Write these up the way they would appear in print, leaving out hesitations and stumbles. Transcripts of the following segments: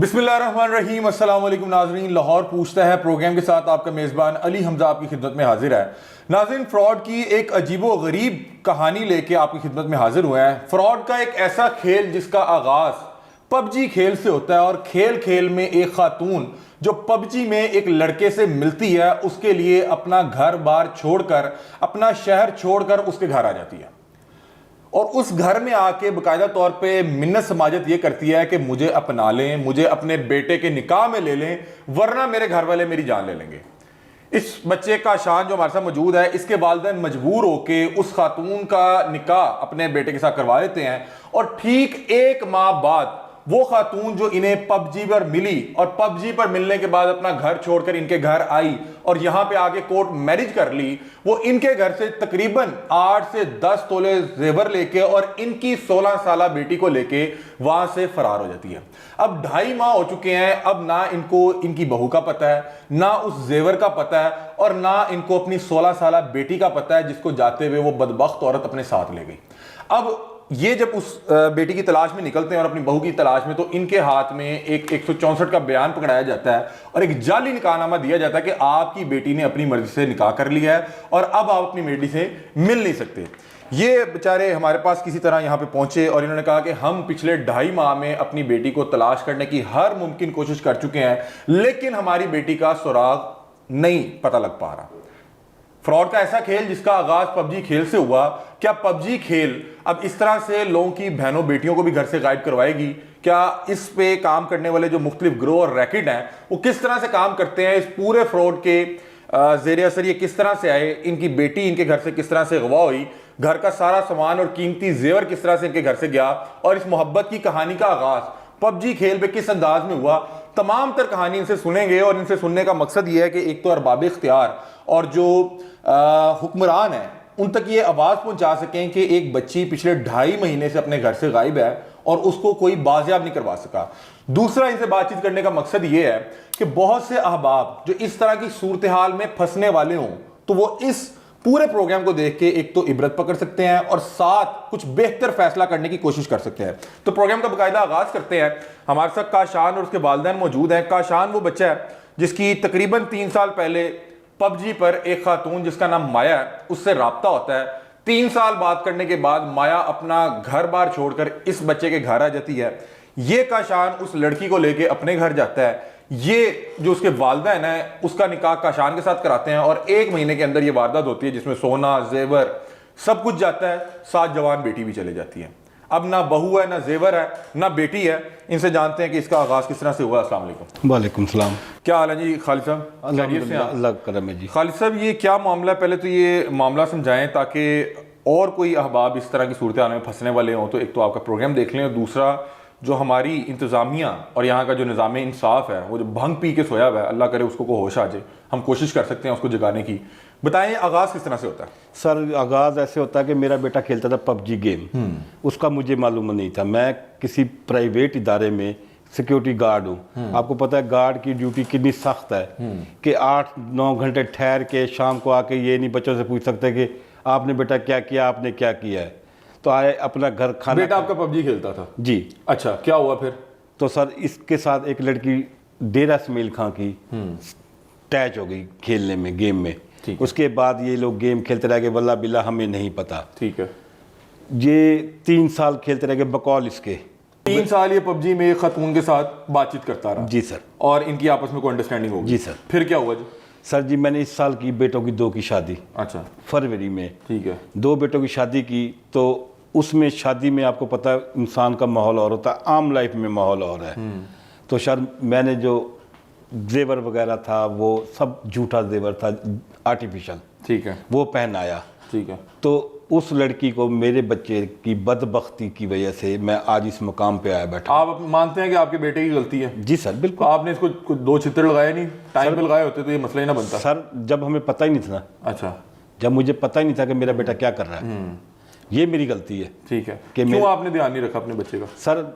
बिस्मिल्लाहिर्रहमानिर्रहीम। अस्सलाम वालेकुम नाज़रीन। लाहौर पूछता है प्रोग्राम के साथ आपका मेज़बान अली हमजा आपकी खिदमत में हाजिर है। नाज़रीन, फ्रॉड की एक अजीबो गरीब कहानी लेके आपकी खिदमत में हाजिर हुए हैं। फ्रॉड का एक ऐसा खेल जिसका आगाज़ पबजी खेल से होता है और खेल खेल में एक खातून जो पबजी में एक लड़के से मिलती है उसके लिए अपना घर बार छोड़कर, अपना शहर छोड़कर उसके घर आ जाती है और उस घर में आके बाकायदा तौर पे मिन्नत समाजत ये करती है कि मुझे अपना लें, मुझे अपने बेटे के निकाह में ले लें, वरना मेरे घर वाले मेरी जान ले लेंगे। इस बच्चे का शान जो हमारे साथ मौजूद है, इसके वालिदैन मजबूर होके उस खातून का निकाह अपने बेटे के साथ करवा देते हैं और ठीक एक माह बाद वो खातून जो इन्हें पबजी पर मिली और पबजी पर मिलने के बाद अपना घर छोड़कर इनके घर आई और यहां पे आके कोर्ट मैरिज कर ली, वो इनके घर से तकरीबन 8 से 10 तोले जेवर लेके और इनकी 16 साला बेटी को लेके वहां से फरार हो जाती है। अब 2.5 माह हो चुके हैं। अब ना इनको इनकी बहू का पता है, ना उस जेवर का पता है और ना इनको अपनी 16 साला बेटी का पता है जिसको जाते हुए वो बदबख्त औरत अपने साथ ले गई। अब ये जब उस बेटी की तलाश में निकलते हैं और अपनी बहू की तलाश में, तो इनके हाथ में एक 164 का बयान पकड़ाया जाता है और एक जाली निकाहनामा दिया जाता है कि आपकी बेटी ने अपनी मर्जी से निकाह कर लिया है और अब आप अपनी बेटी से मिल नहीं सकते। ये बेचारे हमारे पास किसी तरह यहाँ पे पहुंचे और इन्होंने कहा कि हम पिछले 2.5 माह में अपनी बेटी को तलाश करने की हर मुमकिन कोशिश कर चुके हैं, लेकिन हमारी बेटी का सुराग नहीं पता लग पा रहा। फ्रॉड का ऐसा खेल जिसका आगाज पबजी खेल से हुआ, क्या पबजी खेल अब इस तरह से लोगों की बहनों बेटियों को भी घर से गायब करवाएगी? क्या इस पे काम करने वाले जो मुख्तलिफ ग्रोह और रैकेट हैं वो किस तरह से काम करते हैं? इस पूरे फ्रॉड के जेर असर ये किस तरह से आए? इनकी बेटी इनके घर से किस तरह से अगवा हुई? घर का सारा सामान और कीमती जेवर किस तरह से इनके घर से गया? और इस मोहब्बत की कहानी का आगाज पबजी खेल पे किस अंदाज में हुआ? तमाम तर कहानी इनसे सुनेंगे और इनसे सुनने का मकसद ये है कि एक तो अरबाब इख्तियार और जो हुक्मरान है उन तक ये आवाज़ पहुंचा सकें कि एक बच्ची पिछले 2.5 महीने से अपने घर से गायब है और उसको कोई बाजियाब नहीं करवा सका। दूसरा, इनसे बातचीत करने का मकसद ये है कि बहुत से अहबाब जो इस तरह की सूरत हाल में फंसने वाले हों तो वो इस पूरे प्रोग्राम को देख के एक तो इबरत पकड़ सकते हैं और साथ कुछ बेहतर फैसला करने की कोशिश कर सकते हैं। तो प्रोग्राम का बाकायदा आगाज करते हैं। हमारे साथ काशान और उसके वालिदैन मौजूद हैं। काशान वो बच्चा है जिसकी तकरीबन 3 साल पहले पबजी पर एक खातून जिसका नाम माया है उससे राब्ता होता है। 3 साल बात करने के बाद माया अपना घर बार छोड़कर इस बच्चे के घर आ जाती है। ये काशान उस लड़की को लेके अपने घर जाता है। ये जो उसके वालिदैन है उसका निकाह काशान के साथ कराते हैं और 1 महीने के अंदर ये वारदात होती है जिसमें सोना जेवर सब कुछ जाता है, साथ जवान बेटी भी चले जाती है। अब ना बहू है, ना जेवर है, ना बेटी है। इनसे जानते हैं कि इसका आगाज किस तरह से हुआ। अस्सलाम वालेकुम। वालेकुम सलाम। क्या हाल है जी खालिद साहब? अल्लाह करम है जी। खालिद साहब, ये क्या मामला है? पहले तो ये मामला समझाएं ताकि और कोई अहबाब इस तरह की सूरत हाल में फंसने वाले हों तो एक तो आपका प्रोग्राम देख लें और दूसरा जो हमारी इंतज़ामिया और यहाँ का जो निज़ाम इंसाफ है वो जो भंग पी के सोया हुआ है, अल्लाह करे उसको होश आ जाए, हम कोशिश कर सकते हैं उसको जगाने की। बताएं आगाज़ किस तरह से होता है? सर, आगाज़ ऐसे होता है कि मेरा बेटा खेलता था पबजी गेम, उसका मुझे मालूम नहीं था। मैं किसी प्राइवेट इदारे में सिक्योरिटी गार्ड हूँ। आपको पता है गार्ड की ड्यूटी कितनी सख्त है कि 8-9 घंटे ठहर के शाम को आके ये नहीं बच्चों से पूछ सकते कि आपने बेटा क्या किया, आपने क्या किया है। तो आए अपना घर खाना। बेटा आपका पबजी खेलता था? जी। अच्छा, क्या हुआ फिर? तो सर इसके साथ एक लड़की डेरा स्मेल खां की अटैच हो गई खेलने में, गेम में। उसके बाद ये लोग गेम खेलते रह गए, वल्ला बिल्ला हमें नहीं पता। ठीक है। ये 3 साल खेलते रह गए बकौल इसके। 3 साल ये पबजी में खातून के साथ बातचीत करता रहा? जी सर। और इनकी आपस में कोई अंडरस्टैंडिंग होगी? जी सर। फिर क्या हुआ जी? सर जी, मैंने इस साल की बेटों की 2 की शादी। अच्छा। फरवरी में। ठीक है। 2 बेटों की शादी की। तो उसमें शादी में आपको पता है इंसान का माहौल और होता है, आम लाइफ में माहौल और है। तो सर मैंने जो जेवर वगैरह था वो सब झूठा जेवर था, आर्टिफिशियल। ठीक है। वो पहनाया। ठीक है। तो उस लड़की को मेरे बच्चे की बदबख्ती की वजह से मैं आज इस मुकाम पे आया बैठा। आप मानते हैं कि आपके बेटे की गलती है? जी सर, बिल्कुल। आपने इसको 2 चित्र लगाए नहीं, टाइम पे लगाए होते तो ये मसला ही ना बनता। सर जब हमें पता ही नहीं था। अच्छा। जब मुझे पता ही नहीं था कि मेरा बेटा क्या कर रहा है, ये मेरी गलती है। ठीक है। क्यों आपने ध्यान नहीं रखा अपने बच्चे का? सर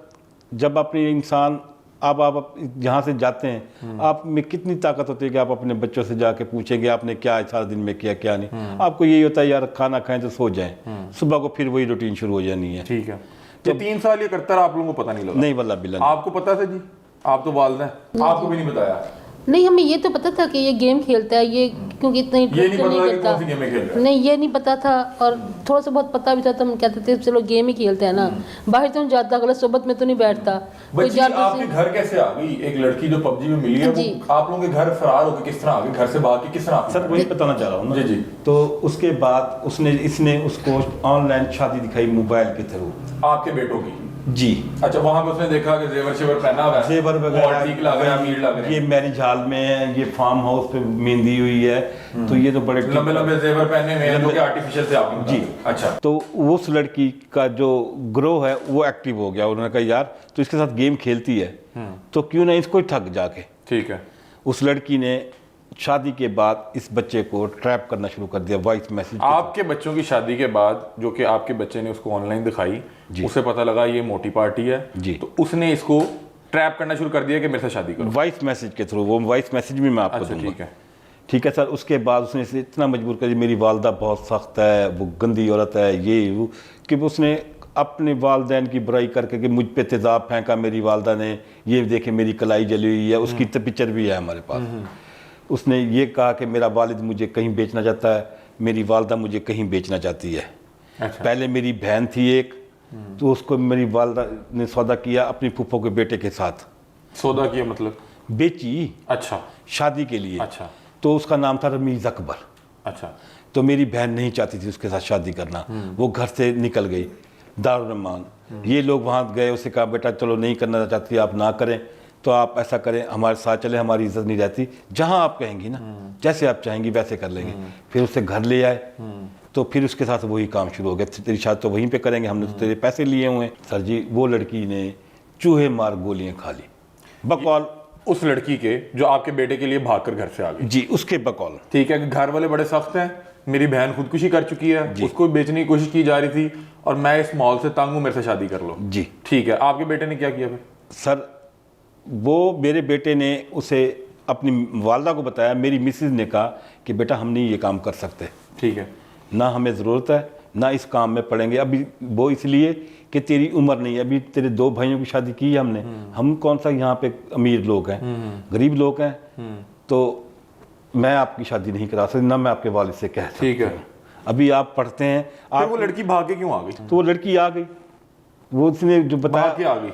जब अपने इंसान अब आप जहाँ से जाते हैं, आप में कितनी ताकत होती है कि आप अपने बच्चों से जाके पूछेंगे आपने क्या सारा दिन में किया, क्या नहीं। आपको यही होता है यार खाना खाएं तो सो जाएं, सुबह को फिर वही रूटीन शुरू हो जानी है। ठीक है। तो 3 साल ये करता रहा, आप लोगों को पता नहीं लगा? नहीं, वल्लाह बिल्लाह। आपको पता था जी? आप तो वालिद हैं, आपको भी नहीं बताया? नहीं, हमें ये तो पता था कि ये गेम खेलता है, ये क्योंकि इतना ये इंटरेस्ट नहीं नहीं पता कि करता। कौन सी गेमें खेल रहा है? नहीं, ये नहीं पता था, और थोड़ा सा बहुत पता भी था तो हम कहते थे चलो गेम ही खेलते हैं ना, बाहर तो नहीं जाता, गलत सोबत में तो नहीं बैठता। कोई बच्ची जादू आपके से घर कैसे आ गई? एक लड़की जो पबजी में मिली है, जी। वो आप लोगों के घर फरार होकर किस तरह आ गई? घर से भाग के किस तरह आपके सर घर? वही बताना चाह रहा हूँ ना। जी, जी। तो उसके बाद इसने उसको ऑनलाइन शादी दिखाई मोबाइल के थ्रू। आपके बेटों की? जी। अच्छा, वहां पे उसने देखा कि जेवर शेवर पहना हुआ है, जेवर वगैरह ठीक लग रहा है, अमीर लग रहे ये हैं, मैरिज हॉल में है, ये फार्म हाउस पे मेहंदी हुई है, तो ये तो बड़े लंबे लंबे जेवर पहने हुए हैं जो कि आर्टिफिशियल थे आपके जी। मुताबिक। अच्छा, तो उस लड़की का जो ग्रोह है वो एक्टिव हो गया। उन्होंने कहा यार तो इसके साथ गेम खेलती है तो क्यों ना इसको ही ठग जाके। ठीक है। उस लड़की ने शादी के बाद इस बच्चे को ट्रैप करना शुरू कर दिया वॉइस मैसेज। आपके बच्चों की शादी के बाद जो कि आपके बच्चे ने उसको ऑनलाइन दिखाई, उसे पता लगा ये मोटी पार्टी है जी। तो उसने इसको ट्रैप करना शुरू कर दिया कि मेरे से शादी करो। वॉइस मैसेज के थ्रू, वो वॉइस मैसेज भी मैं आपको अच्छा, दूंगा। ठीक है। ठीक है सर। उसके बाद उसने इसे इतना मजबूर कर दिया, मेरी वालदा बहुत सख्त है, वो गंदी औरत है, ये वो, कि उसने अपने वालदैन की बुराई करके कि मुझ पे तेज़ाब फेंका मेरी वालदा ने, ये देखे मेरी कलाई जली हुई है, उसकी तो पिक्चर भी है हमारे पास। उसने ये कहा कि मेरा वालिद मुझे कहीं बेचना चाहता है, मेरी वालदा मुझे कहीं बेचना चाहती है। अच्छा। पहले मेरी बहन थी एक, तो उसको मेरी वालदा ने सौदा किया अपनी फूफो के बेटे के साथ, सौदा किया मतलब? बेची अच्छा शादी के लिए। अच्छा तो उसका नाम था रमीज अकबर। अच्छा। तो मेरी बहन नहीं चाहती थी उसके साथ शादी करना, वो घर से निकल गई दारुल-रमान। ये लोग वहाँ गए, उसे कहा बेटा चलो नहीं करना चाहती आप ना करें, तो आप ऐसा करें हमारे साथ चले, हमारी इज्जत नहीं रहती, जहाँ आप कहेंगी ना जैसे आप चाहेंगी वैसे कर लेंगे। फिर उसे घर ले आए, तो फिर उसके साथ वही काम शुरू हो गया, तेरी शादी तो वहीं पे करेंगे, हमने तो तेरे पैसे लिए हुए हैं। सर जी वो लड़की ने चूहे मार गोलियां खा ली बकौल उस लड़की के जो आपके बेटे के लिए भागकर घर से आ गई। जी, उसके बकौल। ठीक है कि घर वाले बड़े सख्त हैं, मेरी बहन खुदकुशी कर चुकी है, उसको बेचने की कोशिश की जा रही थी और मैं इस माहौल से तंग हूं, मेरे से शादी कर लो। जी। ठीक है, आपके बेटे ने क्या किया फिर? सर वो मेरे बेटे ने उसे अपनी वालदा को बताया, मेरी मिसेज ने कहा कि बेटा हम नहीं ये काम कर सकते, ठीक है, ना हमें ज़रूरत है, ना इस काम में पड़ेंगे अभी। वो इसलिए कि तेरी उम्र नहीं है, अभी तेरे 2 भाइयों की शादी की है हमने, हम कौन सा यहाँ पे अमीर लोग हैं, गरीब लोग हैं, तो मैं आपकी शादी नहीं करा सकती, ना मैं आपके वालिद से कह सकती। ठीक है। अभी आप पढ़ते हैं फिर आप, वो लड़की भाग के क्यों आ गई? तो वो लड़की आ गई, वो उसने जो भाग बताया। के आ गई।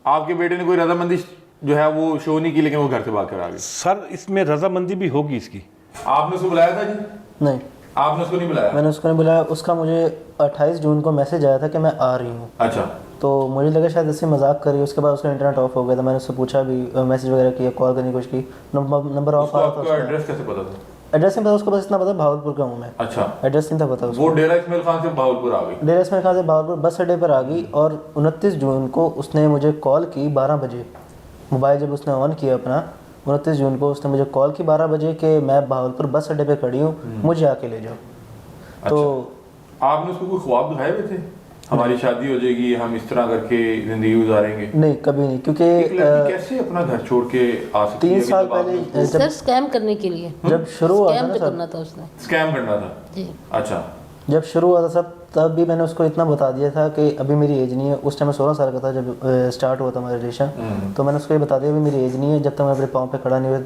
आपके बेटे ने कोई रजामंदी जो है वो शो नहीं की, लेकिन वो घर से भाग कर आ गई। सर इसमें रजामंदी भी होगी इसकी। आपने उसको बुलाया था जी? नहीं, आपने उसको नहीं बुलाया? मैंने उसको नहीं बुलाया। उसका मुझे 28 जून को मैसेज आया था कि मैं आ रही हूँ, अच्छा। तो मुझे लगा शायद इससे मजाक करी। उसके बाद उसका इंटरनेट ऑफ हो गया था। मैंने उससे पूछा भी, मैसेज वगैरह किया, कॉल करने की कोशिश की, नंबर ऑफ उसको आ रहा था आपका उसका। एड्रेस कैसे पता था? एड्रेस नहीं पता उसको, बस इतना पता भावलपुर का हूँ मैं। अच्छा। एड्रेस नहीं था पता उसको। वो डेरा इस्माइल खान से भावलपुर आ गई? डेरा इस्माइल खान से भावलपुर बस अड्डे पर आ गई, और 29 जून को उसने मुझे कॉल की 12 बजे। मोबाइल जब उसने ऑन किया अपना 29 जून को उसने मुझे कॉल की 12 बजे कि मैं भावलपुर बस अड्डे पे खड़ी हूँ, मुझे आके ले जाओ। तो आपने उसको कोई ख्वाब दिखाए हुए थे, हमारी शादी हो जाएगी, हम इस तरह करके जिंदगी गुजारेंगे? नहीं, कभी नहीं, क्योंकि एक लड़की कैसे अपना घर छोड़ के आ सकती है? 3 साल पहले सर स्कैम करने के लिए, जब शुरू हुआ था स्कैम ना तो सब, करना था उसने स्कैम करना था? जी। अच्छा। जब शुरू हुआ था सब, तब भी मैंने उसको इतना बता दिया था कि अभी मेरी एज नहीं है। उस टाइम मैं 16 साल का था जब स्टार्ट हुआ था हमारा रिलेशन। तो मैंने उसको ये बता दिया अभी मेरी एज नहीं है, जब तक मैं अपने पाँव पे खड़ा नहीं हुआ,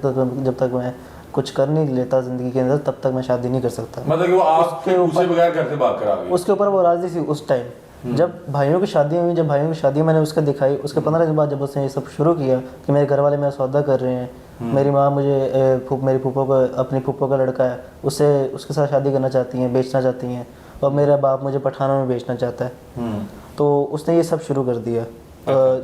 जब तक मैं कुछ कर नहीं लेता ज़िंदगी के अंदर, तब तक मैं शादी नहीं कर सकता। मतलब कि वो आपके पूछे बगैर घर से भाग कर आ गई? उसके ऊपर वो राजी थी उस टाइम। जब भाइयों की शादी हुई, जब भाइयों की शादी मैंने उसको दिखाई, उसके 15 दिन बाद जब उसने ये सब शुरू किया कि मेरे घर वाले मेरा सौदा कर रहे हैं, मेरी माँ मुझे मेरी फूफो का, अपनी फूफो का लड़का है, उसके साथ शादी करना चाहती हैं, बेचना चाहती हैं, और मेरा बाप मुझे पठानों में बेचना चाहता है। तो उसने ये सब शुरू कर दिया।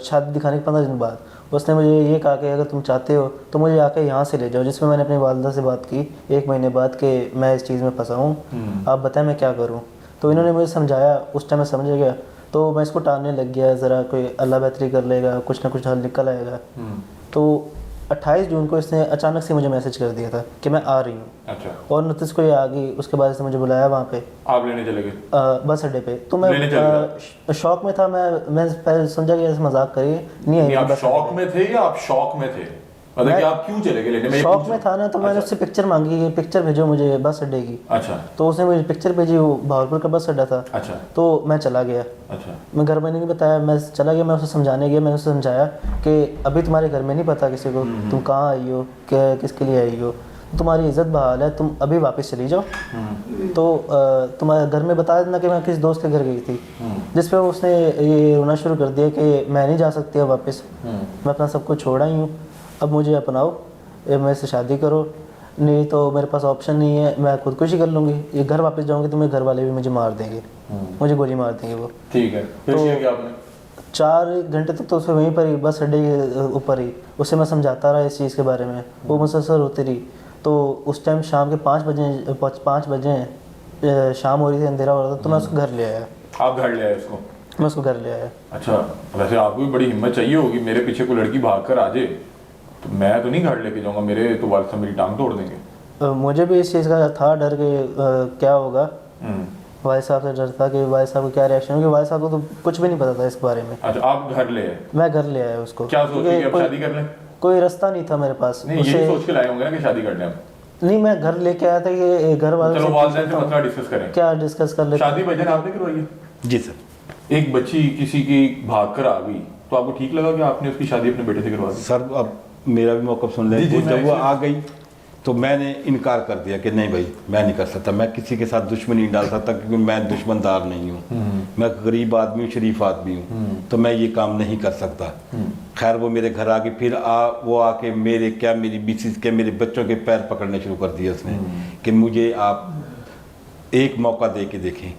शादी दिखाने के 15 दिन बाद उसने मुझे ये कहा कि अगर तुम चाहते हो तो मुझे आके यहाँ से ले जाओ, जिसमें मैंने अपनी वालदा से बात की 1 महीने बाद कि मैं इस चीज़ में फंसा हूँ, आप बताएं मैं क्या करूँ। तो इन्होंने मुझे समझाया, उस टाइम मैं समझ गया, तो मैं इसको टालने लग गया, ज़रा कोई अल्लाह बेहतरी कर लेगा, कुछ ना कुछ हल निकल आएगा। तो 28 जून को इसने अचानक से मुझे मैसेज कर दिया था कि मैं आ रही हूँ। अच्छा। और 29 को ये आ गई, उसके बाद इसने मुझे बुलाया वहाँ पे, आप लेने चले गए? बस अड्डे पे। तो लेने चले मैं शौक में था, मैं पहले समझा कि ऐसे मजाक करिए, नहीं नहीं, आई आप बस शौक में थे या आप शौक में थे? मतलब कि आप क्यों चले गए लेने? मैं ये शौक पूछ में रहा था ना, तो मैंने अच्छा। उससे पिक्चर मांगी कि पिक्चर भेजो मुझे बस अड्डे की। अच्छा तो उसने मुझे पिक्चर भेजी, वो भावलपुर का बस अड्डा था। अच्छा तो मैं चला गया, अच्छा मैं घर में नहीं बताया, मैं चला गया, मैं उसे समझाने गया, मैंने उसे समझाया कि अभी तुम्हारे घर में नहीं पता किसी को तुम कहाँ आई हो, क्या किसके लिए आई हो, तुम्हारी इज्जत बहाल है, तुम अभी वापस चली जाओ। तो तुम्हारे घर में बता देना कि मैं किस दोस्त के घर गई थी। जिस पे उसने ये रोना शुरू कर दिया कि मैं नहीं जा सकती अब वापस, मैं अपना सब कुछ छोड़ा ही हूँ, अब मुझे अपनाओ, मेरे से शादी करो, नहीं तो मेरे पास ऑप्शन नहीं है, मैं खुदकुशी कर लूँगी, ये घर वापस जाऊँगी तो मेरे घर वाले भी मुझे मार देंगे, मुझे गोली मार देंगे वो। ठीक है, फिर किया क्या आपने? 4 घंटे तक तो उसे वहीं पर ही बस अड्डे के ऊपर ही उसे मैं समझाता रहा इस चीज़ के बारे में, वो मुसलसल होती रही। तो उस टाइम शाम के 5 बजे शाम हो रही थी, अंधेरा हो रहा था, तो मैं उसको घर ले आया। आप घर ले आए उसको? मैं उसको घर ले आया। अच्छा, वैसे आपको भी बड़ी हिम्मत चाहिए होगी, मेरे पीछे कोई लड़की भाग कर आ जाए तो मैं तो नहीं घर लेके जाऊंगा, मेरे तो वालिद साहब मेरी टांग तोड़ देंगे। मुझे भी इस चीज़ का था डर कि क्या होगा, वालिद साहब से डर था कि वालिद साहब का क्या रिएक्शन होगा, वालिद साहब को तो कुछ भी नहीं पता था इस बारे में। अच्छा, आप घर ले आए? मैं घर ले आया उसको। क्या सोच के अब शादी कर लें? कोई रास्ता नहीं था मेरे पास। नहीं, यही सोच के लाए होंगे ना कि शादी कर लें हम। नहीं, मैं घर लेके आया था कि घर वाले चलो वालिदैन से मसला डिस्कस करें। क्या डिस्कस कर लेते। शादी भाईजान आपने करवाई है? जी सर। एक बच्ची किसी की भाग कर आ गई तो आपको ठीक लगा कि आपने उसकी शादी अपने बेटे से करवा दी? सर अब मेरा भी मौका सुन लें। जी, जब वो मैं- आ गई तो मैंने इनकार कर दिया कि नहीं भाई मैं नहीं कर सकता, मैं किसी के साथ दुश्मनी नहीं डाल सकता क्योंकि मैं दुश्मनदार नहीं हूँ, मैं गरीब आदमी हूँ, शरीफ आदमी हूँ, तो मैं ये काम नहीं कर सकता। खैर वो मेरे घर आ गई, फिर वो आके मेरी मिसिस के, मेरे बच्चों के पैर पकड़ने शुरू कर दिए उसने कि मुझे आप एक मौका दे के देखें,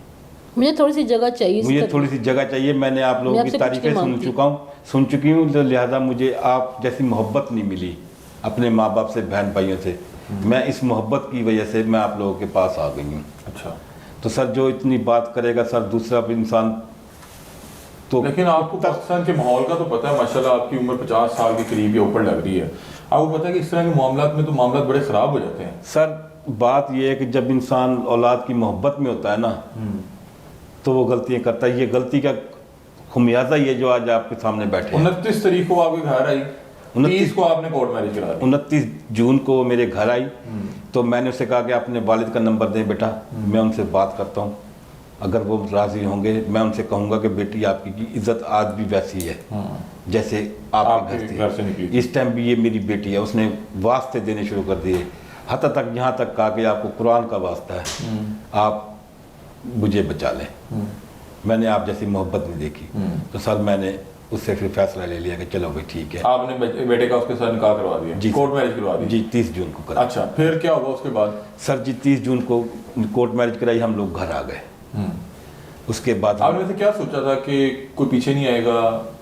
मुझे थोड़ी सी जगह चाहिए। मुझे थोड़ी सी जगह चाहिए। मैंने आप लोगों की आपसे पूछ के तारीफें सुन चुकी हूँ, तो लिहाजा मुझे आप जैसी मोहब्बत नहीं मिली अपने माँ बाप से, बहन भाइयों से। मैं इस मोहब्बत की वजह से मैं आप लोगों के पास आ गई हूँ। अच्छा, तो सर जो इतनी बात करेगा सर दूसरा इंसान तो लेकिन आपको पाकिस्तान के माहौल का तो पता है, माशाल्लाह आपकी उम्र 50 साल के करीब या ऊपर लग रही है, आपको पता है कि इस तरह के मामलात में तो मामला बड़े ख़राब हो जाते हैं। सर बात यह है कि जब इंसान औलाद की मोहब्बत में होता है ना तो वो गलतियाँ करता है। ये गलती का खुमियाजा ये जो आज आपके सामने बैठे हैं। 29 तारीख को आपके घर आई, 30 को आपने कोर्ट मैरिज करा दी। 29 जून को मेरे घर आई तो मैंने उससे कहा कि अपने वालिद का नंबर दें बेटा, मैं उनसे बात करता हूँ, अगर वो राज़ी होंगे मैं उनसे कहूँगा कि बेटी आपकी की इज्जत आज भी वैसी है जैसे आपके घर से निकली। इस टाइम भी ये मेरी बेटी है। उसने वास्ते देने शुरू कर दिए, हत्ता तक यहाँ तक कहा कि आपको कुरान का वास्ता है, आप मुझे बचा लें, मैंने आप जैसी मोहब्बत नहीं देखी। तो सर मैंने उससे फिर फैसला ले लिया कि चलो भाई ठीक है। आपने बेटे का उसके साथ निकाह करवा दिया? जी, कोर्ट मैरिज करवा दी? जी 30 जून को करा। अच्छा, फिर क्या हुआ उसके बाद? सर जी 30 जून को कोर्ट मैरिज कराई, हम लोग घर आ गए। उसके बाद आपने वैसे क्या सोचा था कि कोई पीछे नहीं आएगा?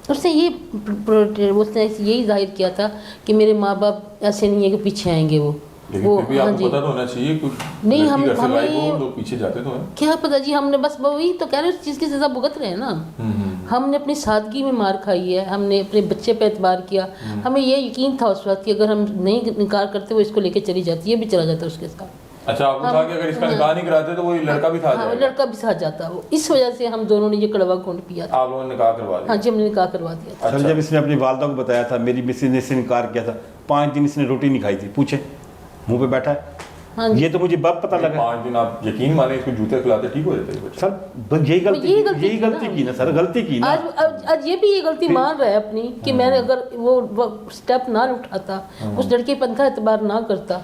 उसने उसने यही जाहिर किया था कि मेरे माँ बाप ऐसे नहीं है कि पीछे आएंगे वो। लेकिन फिर भी आपको पता तो होना चाहिए, कुछ नहीं, लड़की हम घर से गायब हो, हमें लोग पीछे जाते तो हैं। क्या पता जी, हमने बस वही तो कह रहे हैं, उस चीज़ की सज़ा भुगत रहे हैं ना। हमने अपनी सादगी में मार खाई है, हमने अपने बच्चे पे एतबार किया, हमें ये यकीन था उस वक्त कि अगर हम नहीं इनकार करते वो इसको लेके चली जाती, ये भी चला जाता उसके साथ। अच्छा, आपको कहा कि अगर इसका निकाह नहीं कराते तो वो लड़का भी साथ हाँ, जाएगा? लड़का भी साथ जाता वो, इस वजह से हम दोनों ने ये कड़वा घूंट पिया था। आप लोगों ने निकाह करवा दिया? हाँ जी, हमने निकाह करवा दिया था। सर जब इसने अपनी वालदा को बताया था, मेरी मिसेज ने इससे इनकार किया था, 5 दिन इसने रोटी नहीं खाई थी, पूछे मुंह पे बैठा है। हाँ ये तो मुझे बब पता लगा। 5 दिन आप यकीन माने इसको जूते खिलाते ठीक हो जाते हैं? सर बस यही यही गलती की ना सर, गलती की ना। आज ये भी ये गलती मान रहा है अपनी कि मैंने अगर वो स्टेप ना उठाता, उस लड़के पर इनका एतबार ना करता,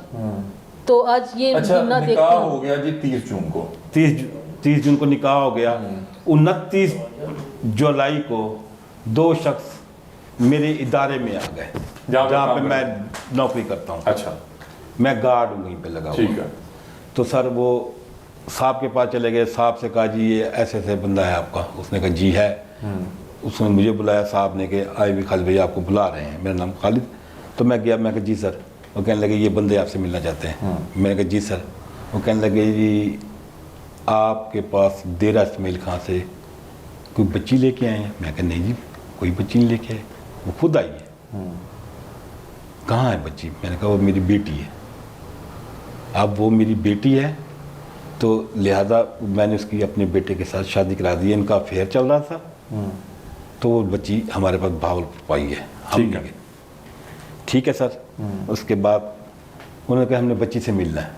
तो आज ये अच्छा, ना निकाह देखता। हो गया जी 30 जून को। 30 जून को निकाह हो गया। 29 जुलाई को 2 शख्स मेरे इदारे में आ गए जहाँ पे मैं नौकरी करता हूँ। अच्छा, मैं गार्ड हूँ वहीं पे लगा हुआ। ठीक है। तो सर वो साहब के पास चले गए, साहब से कहा जी ये ऐसे ऐसे बंदा है आपका। उसने कहा जी है। उसने मुझे बुलाया, साहब ने कि आए भी खालिद भैया आपको बुला रहे हैं, मेरा नाम खालिद। तो मैं गया, मैं कहा जी सर। वो कहने लगे ये बंदे आपसे मिलना चाहते हैं। मैंने कहा जी सर। वो कहने लगे जी आपके पास देरा इस्माइल खां से कोई बच्ची लेके आए हैं? मैं कहा नहीं जी कोई बच्ची नहीं लेके आए, वो खुद आई है। कहाँ है बच्ची? मैंने कहा वो मेरी बेटी है। अब वो मेरी बेटी है तो लिहाजा मैंने उसकी अपने बेटे के साथ शादी करा दी। इनका अफेयर चल रहा था तो वो बच्ची हमारे पास भावलपुर पाई है। ठीक है। ठीक है सर। उसके बाद उन्होंने कहा हमने बच्ची से मिलना है।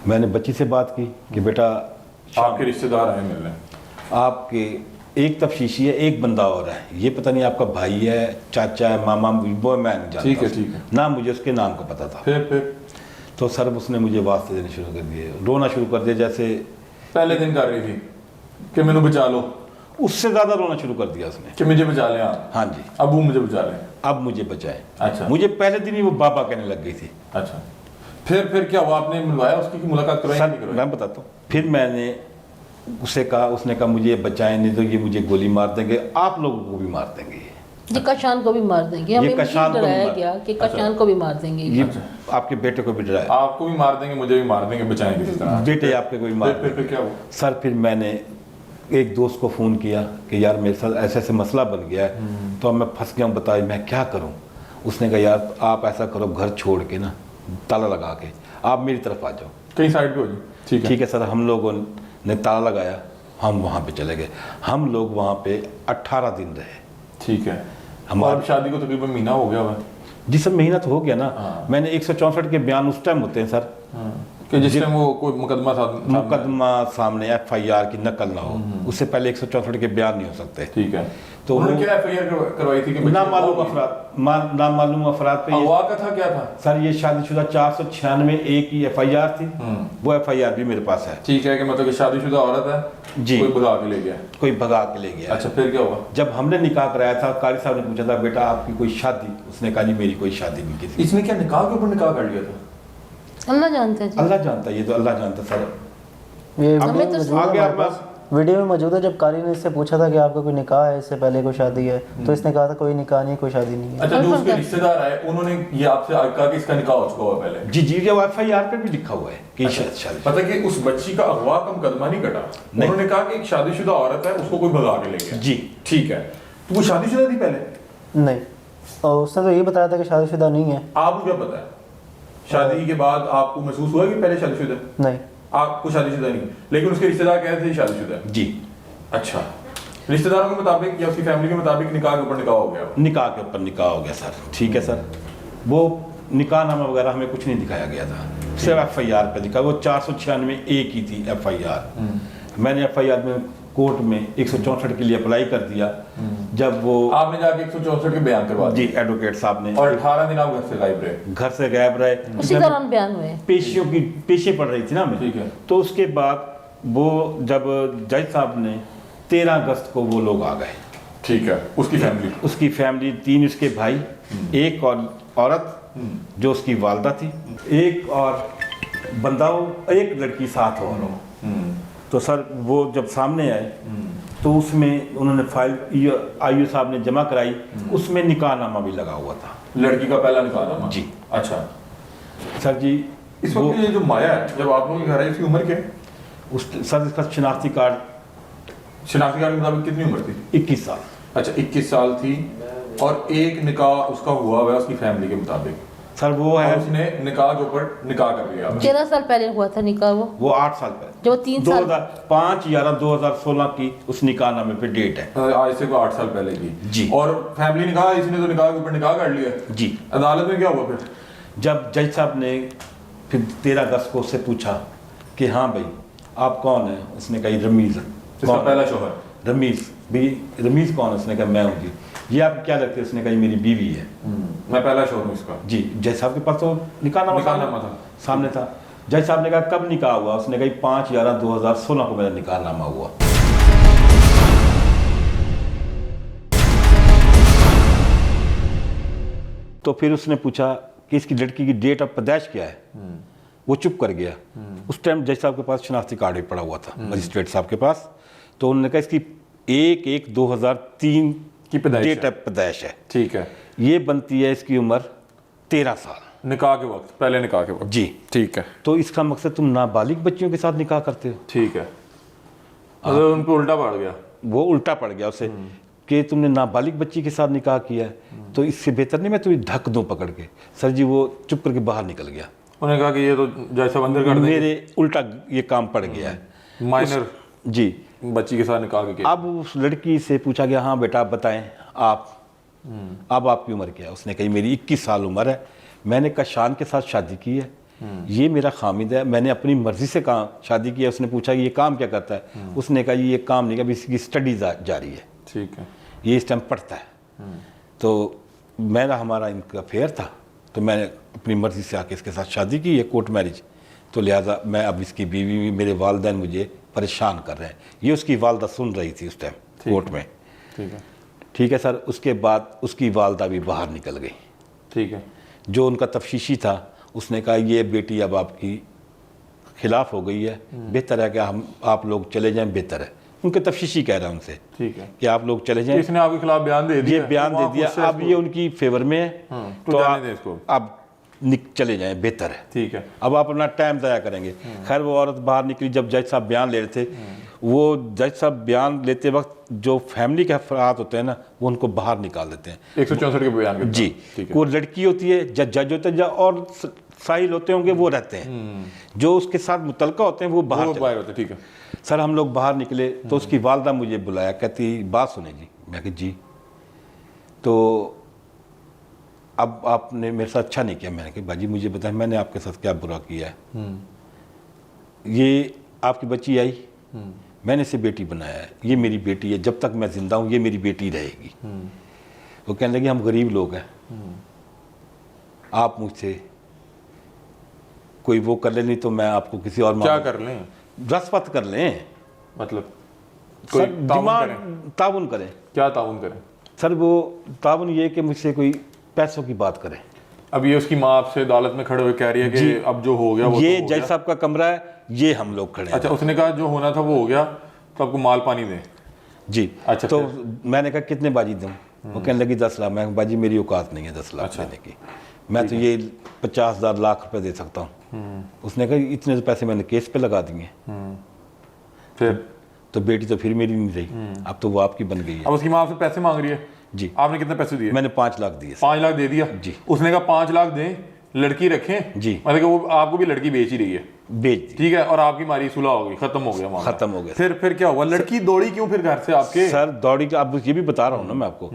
मैंने बच्ची से बात की कि बेटा आपके रिश्तेदार आए मिलने? आपके एक तफ्शीशी है, एक बंदा और है, ये पता नहीं आपका भाई है, चाचा है, मामा, वो मैं नहीं जानता। ठीक है। ना मुझे उसके नाम का पता था। फिर तो सर उसने मुझे वास्ते देने शुरू कर दिए, रोना शुरू कर दिया, जैसे पहले दिन कर रही थी कि मैंने बचा लो, उससे ज़्यादा रोना शुरू कर दिया उसने कि मुझे बचा लें आप। हाँ जी, अब वो मुझे बचा लें। अब मुझे बचाए। अच्छा। मुझे पहले दिन ही वो बाबा कहने लग गई थी। अच्छा, फिर क्या हुआ? आपने मिलवाया उसकी, मुलाकात करवाई? सर मैं बताता हूँ। फिर मैंने उससे कहा, उसने कहा मुझे बचाएं, नहीं तो ये मुझे गोली मार देंगे, आप लोगों को भी मार देंगे, ये कशान को भी मार देंगे। हमें कशान को भी डराया मार- गया कि कशान को भी मार देंगे। ये आपके बेटे को भी डराया, आपको भी मार देंगे, मुझे भी मार देंगे, बचाएं किसी तरह। बेटे आपके को भी मार फिर क्या हुआ? सर फिर मैंने एक दोस्त को फ़ोन किया कि यार मेरे साथ ऐसे ऐसे मसला बन गया है, तो अब मैं फंस गया हूँ, बताइए मैं क्या करूँ। उसने कहा यार आप ऐसा करो, घर छोड़ के ना ताला लगा के आप मेरी तरफ आ जाओ, कहीं साइड पे हो जी। ठीक है सर। हम लोगों ने ताला लगाया, हम वहाँ पे चले गए। हम लोग वहाँ पे 18 दिन रहे। ठीक है। हमारी हमारी शादी को तकरीबन महीना हो गया हुआ है। जी सर, महीना तो हो गया ना। हाँ। मैंने 164 के बयान उस टाइम होते हैं सर, कि जिस टाइम वो कोई मुकदमा था। मुकदमा सामने FIR की नकल ना हो, उससे पहले 164 के बयान नहीं हो सकते। ठीक है। तो उन्होंने वो क्या FIR करवाई थी कि नामालूम अफराद, नामालूम अफराद पे ये- अगवा का था, क्या था? सर ये शादीशुदा 496 एक ही FIR थी, वो FIR भी मेरे पास है। ठीक है, कि मतलब कि शादीशुदा औरत है जी। कोई भगा के ले गया। कोई भगा के ले गया। अच्छा, फिर क्या हुआ? जब हमने निकाह कराया था, कारी साहब ने पूछा था बेटा आपकी कोई शादी, उसने कहा नहीं मेरी कोई शादी नहीं की। इसने क्या निकाह के ऊपर निकाह कर लिया था? अल्लाह जानता है जी। अल्लाह जानता है, ये तो अल्लाह जानता सर। ये अब हमें तो मौजूद है आगे हमारे आप पास। वीडियो में मौजूद है, जब कारी ने इससे पूछा था कि आपका कोई निकाह है, इससे पहले कोई शादी है, तो इसने कहा था कोई निकाह नहीं, कोई शादी नहीं है। अच्छा, जो उसके रिश्तेदार आए उन्होंने ये आपसे कहा कि इसका निकाह हो चुका हुआ पहले? जी जी, जब FIR पे भी लिखा हुआ है कि शादी। पता कि उस बच्ची का अगवा का मुकदमा नहीं कटा, उन्होंने कहा कि एक शादीशुदा औरत है, उसको कोई भगा के ले गया। जी ठीक है। तो वो शादीशुदा थी पहले? नहीं, और उसने तो ये बताया था कि शादीशुदा नहीं है। आपको क्या पता है? शादी के बाद आपको महसूस हुआ कि पहले शादीशुदा? नहीं, आपको शादीशुदा नहीं, लेकिन उसके रिश्तेदार कह रहे थे शादीशुदा है। जी, अच्छा, रिश्तेदारों के मुताबिक या उसकी फैमिली के मुताबिक निकाह के ऊपर निकाह हो गया? निकाह के ऊपर निकाह हो गया सर। ठीक है सर, वो निकाह नामा वगैरह हमें कुछ नहीं दिखाया गया था, सिर्फ FIR पे दिखा। वो 496 एक ही थी FIR। मैंने FIR में कोर्ट में 164 के लिए अप्लाई कर दिया। जब वो आपने जाके 164 के बयान करवा दिए जी एडवोकेट साहब ने, और 18 दिन आप घर से गायब रहे? घर से गायब रहे। उसी दौरान बयान हुए। पेशियों की पेशे पड़ रही थी ना मैं। ठीक है। तो उसके बाद वो जब जज साहब ने 13 अगस्त को वो लोग आ गए, ठीक है। उसकी फैमिली? उसकी फैमिली, 3 उसके भाई, एक और औरत जो उसकी वालदा थी, एक और बंदा, एक लड़की साथ और। तो सर वो जब सामने आए तो उसमें उन्होंने फाइल IO साहब ने जमा कराई, उसमें निकाहनामा भी लगा हुआ था। लड़की का पहला निकाह? जी। अच्छा। सर जी इस वक्त ये जो माया है, जब आप लोगों के घर है, इसकी उम्र क्या है? सर इसका शिनाख्ती कार्ड, शिनाख्ती कार्ड के मुताबिक कितनी उम्र थी? 21 साल। अच्छा, 21 साल थी। और एक निकाह उसका हुआ हुआ है उसकी फैमिली के मुताबिक, सर वो और है, उसने निकाह के ऊपर निकाह कर लिया। 13 साल पहले हुआ था निकाह। वो 8 साल पहले, जो 3 साल 5/11/2016 की उस निकाहनामे पे डेट है। आज से कोई 8 साल पहले की। जी। और फैमिली निकाह, इसने तो निकाह के ऊपर निकाह कर लिया। जी। अदालत में क्या हुआ फिर? जब जज साहब ने फिर 13 अगस्त को उससे पूछा कि हाँ भाई आप कौन है, उसने कहा रमीज। इसका पहला शोहर? रमीज भी, रमीज कौन है, उसने कहा मैं हूँ जी। ये आप क्या लगते हैं, उसने कहा ये मेरी बीवी है। मैं पहला शोहर हूँ इसका। जी। जज साहब के पास तो निकाहनामा था सामने था। जज साहब ने कहा कब निकाह हुआ, उसने कहा 5/11/2016 को मेरा निकाहनामा हुआ। तो फिर उसने पूछा कि इसकी लड़की की डेट ऑफ पैदाइश क्या है, वो चुप कर गया। उस टाइम जज साहब के पास शनाख्ती कार्ड भी पड़ा हुआ था, मजिस्ट्रेट साहब के पास। तो उन्होंने कहा इसकी 1/1/2003 की पैदाइश डेट ऑफ पैदाइश है। ठीक है। ये बनती है इसकी उम्र 13 साल निकाह के वक्त, पहले निकाह के वक्त? जी। ठीक है। तो इसका मकसद तुम नाबालिग बच्चियों के साथ निकाह करते हो। ठीक है। मतलब उनको उल्टा पड़ गया? वो उल्टा पड़ गया उसे कि तुमने नाबालिग बच्ची के साथ निकाह किया है, तो इससे बेहतर नहीं मैं तुम्हें ढक दूं पकड़ के। सर जी वो चुप करके बाहर निकल गया। उन्होंने कहा कि ये तो जैसा अंदर कर देंगे। मेरे उल्टा ये काम पड़ गया है। माइनर जी। बच्ची के साथ निकाह के। अब उस लड़की से पूछा गया हाँ बेटा आप बताएं आप अब आपकी उम्र क्या है। उसने कही मेरी 21 साल उम्र है, मैंने कशान के साथ शादी की है, ये मेरा खामिद है, मैंने अपनी मर्जी से शादी की है। उसने पूछा ये काम क्या करता है, उसने कहा ये काम नहीं, अभी इसकी स्टडी जारी है, ठीक है, ये इस टाइम पढ़ता है। तो मेरा हमारा इनका अफेयर था, तो मैंने अपनी मर्जी से आके इसके साथ शादी की है, कोर्ट मैरिज। तो लिहाजा मैं अब इसकी बीवी, मेरे वालिदैन मुझे परेशान कर रहे हैं। ये उसकी वालदा सुन रही थी उस टाइम कोर्ट में। ठीक है, ठीक है सर। उसके बाद उसकी वालदा भी बाहर निकल गई। ठीक है, जो उनका तफ्शीशी था उसने कहा ये बेटी अब आपकी खिलाफ हो गई है, बेहतर है कि आप लोग चले जाएं, बेहतर है। उनके तफ्शीशी कह रहा है उनसे ठीक है कि आप लोग चले जाएं। इसने आपके खिलाफ बयान दे दिया, ये बयान दे दिया, अब ये उनकी फेवर में है, तो जाने दें इसको। आप चले जाएं, बेहतर है। ठीक है, अब आप अपना टाइम ज़ाया करेंगे। खैर वो औरत बाहर निकली, जब जज साहब बयान ले रहे थे, वो जज साहब बयान लेते वक्त जो फैमिली के अफराद होते हैं ना, वो उनको बाहर निकाल देते हैं 164 के बयान के जी। ठीक है, वो लड़की होती है, जज होते हैं, और साहिल होते होंगे वो रहते हैं, जो उसके साथ मुतलका होते हैं वो बाहर वो चले। बाहर होते, ठीक है, सर हम लोग बाहर निकले तो उसकी वालदा मुझे बुलाया, कहती बात सुने जी। मैं कहा जी। तो अब आपने मेरे साथ अच्छा नहीं किया। मैंने कहा बाजी मुझे बताएं मैंने आपके साथ क्या बुरा किया है। ये आपकी बच्ची आई, मैंने इसे बेटी बनाया है, ये मेरी बेटी है, जब तक मैं जिंदा हूँ ये मेरी बेटी रहेगी। वो कहने लगे हम गरीब लोग हैं, आप मुझसे कोई वो कर ले, नहीं तो मैं आपको किसी और क्या कर लें, रसपत कर लें, मतलब कोई सर ताउन दिमाग करें? ताउन करें। क्या ताउन करें? सर वो ताउन ये कि मुझसे कोई पैसों की बात करें। अब ये उसकी माँ आपसे अदालत में खड़े हुए कह रही है कि अब जो हो गया वो ये तो हो जज गया। साहब का कमरा है, ये हम लोग खड़े हैं। अच्छा, उसने कहा जो होना था वो हो गया, तो आपको माल पानी दें। जी। अच्छा, तो मैंने कहा कितने बाजी दूं? वो कहने लगी 10 लाख। मैं कहा, बाजी मेरी औकात नहीं है 10 लाख अच्छा। देने की, मैं तो ये 50,000 लाख रुपए दे सकता हूँ। उसने कहा इतने तो पैसे मैंने केस पे लगा दिए। फिर तो बेटी तो फिर मेरी नहीं रही, अब तो वो आपकी बन गई है। अब उसकी माँ आपसे पैसे मांग रही है जी। आपने कितने पैसे दिए? मैंने 5 लाख दिए। 5 लाख दे दिया जी। उसने कहा 5 लाख दें, लड़की रखें जी। मतलब कि वो आपको भी लड़की बेच ही रही है, बेच दी, ठीक है, और आपकी मारी सुलह हो गई, खत्म हो गया मामला। खत्म हो गया। फिर क्या हुआ? लड़की दौड़ी क्यों फिर घर से आपके? सर दौड़ी का अब ये भी बता रहा हूँ ना मैं आपको।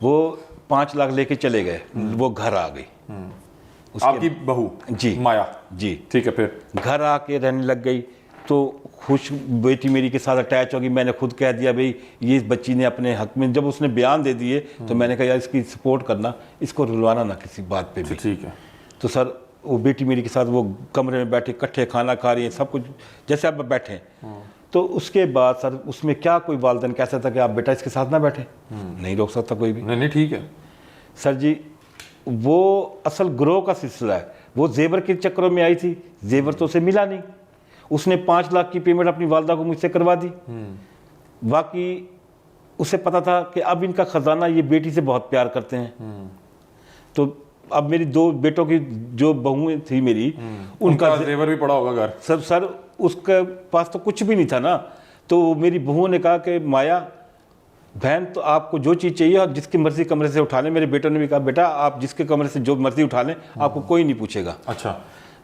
वो 5 लाख लेके चले गए, वो घर आ गई आपकी बहू जी। माया जी। ठीक है, फिर घर आके रहने लग गई, तो खुश बेटी मेरी के साथ अटैच होगी। मैंने खुद कह दिया भाई ये इस बच्ची ने अपने हक में, जब उसने बयान दे दिए तो मैंने कहा यार इसकी सपोर्ट करना, इसको रुलवाना ना किसी बात पे भी। ठीक है, तो सर वो बेटी मेरी के साथ वो कमरे में बैठे इकट्ठे खाना खा रही है, सब कुछ जैसे आप बैठे हैं। तो उसके बाद सर उसमें क्या कोई वालिदैन कह सकता कि आप बेटा इसके साथ ना बैठे? नहीं रोक सकता कोई भी। नहीं ठीक है सर जी, वो असल ग्रोह का सिलसिला है। वो जेवर के चक्करों में आई थी, जेवर तो उसे मिला नहीं, उसने 5 लाख की पेमेंट अपनी वालदा को मुझसे करवा दी। बाकी उसे पता था कि अब इनका खजाना, ये बेटी से बहुत प्यार करते हैं। तो अब मेरी 2 बेटों की जो बहुएं थी मेरी, उनका जेवर भी पड़ा होगा घर। सर उसके पास तो कुछ भी नहीं था ना। तो मेरी बहुओं ने कहा कि माया बहन तो आपको जो चीज़ चाहिए आप जिसकी मर्जी कमरे से उठा लें। मेरे बेटों ने भी कहा बेटा आप जिसके कमरे से जो मर्जी उठा लें, आपको कोई नहीं पूछेगा। अच्छा,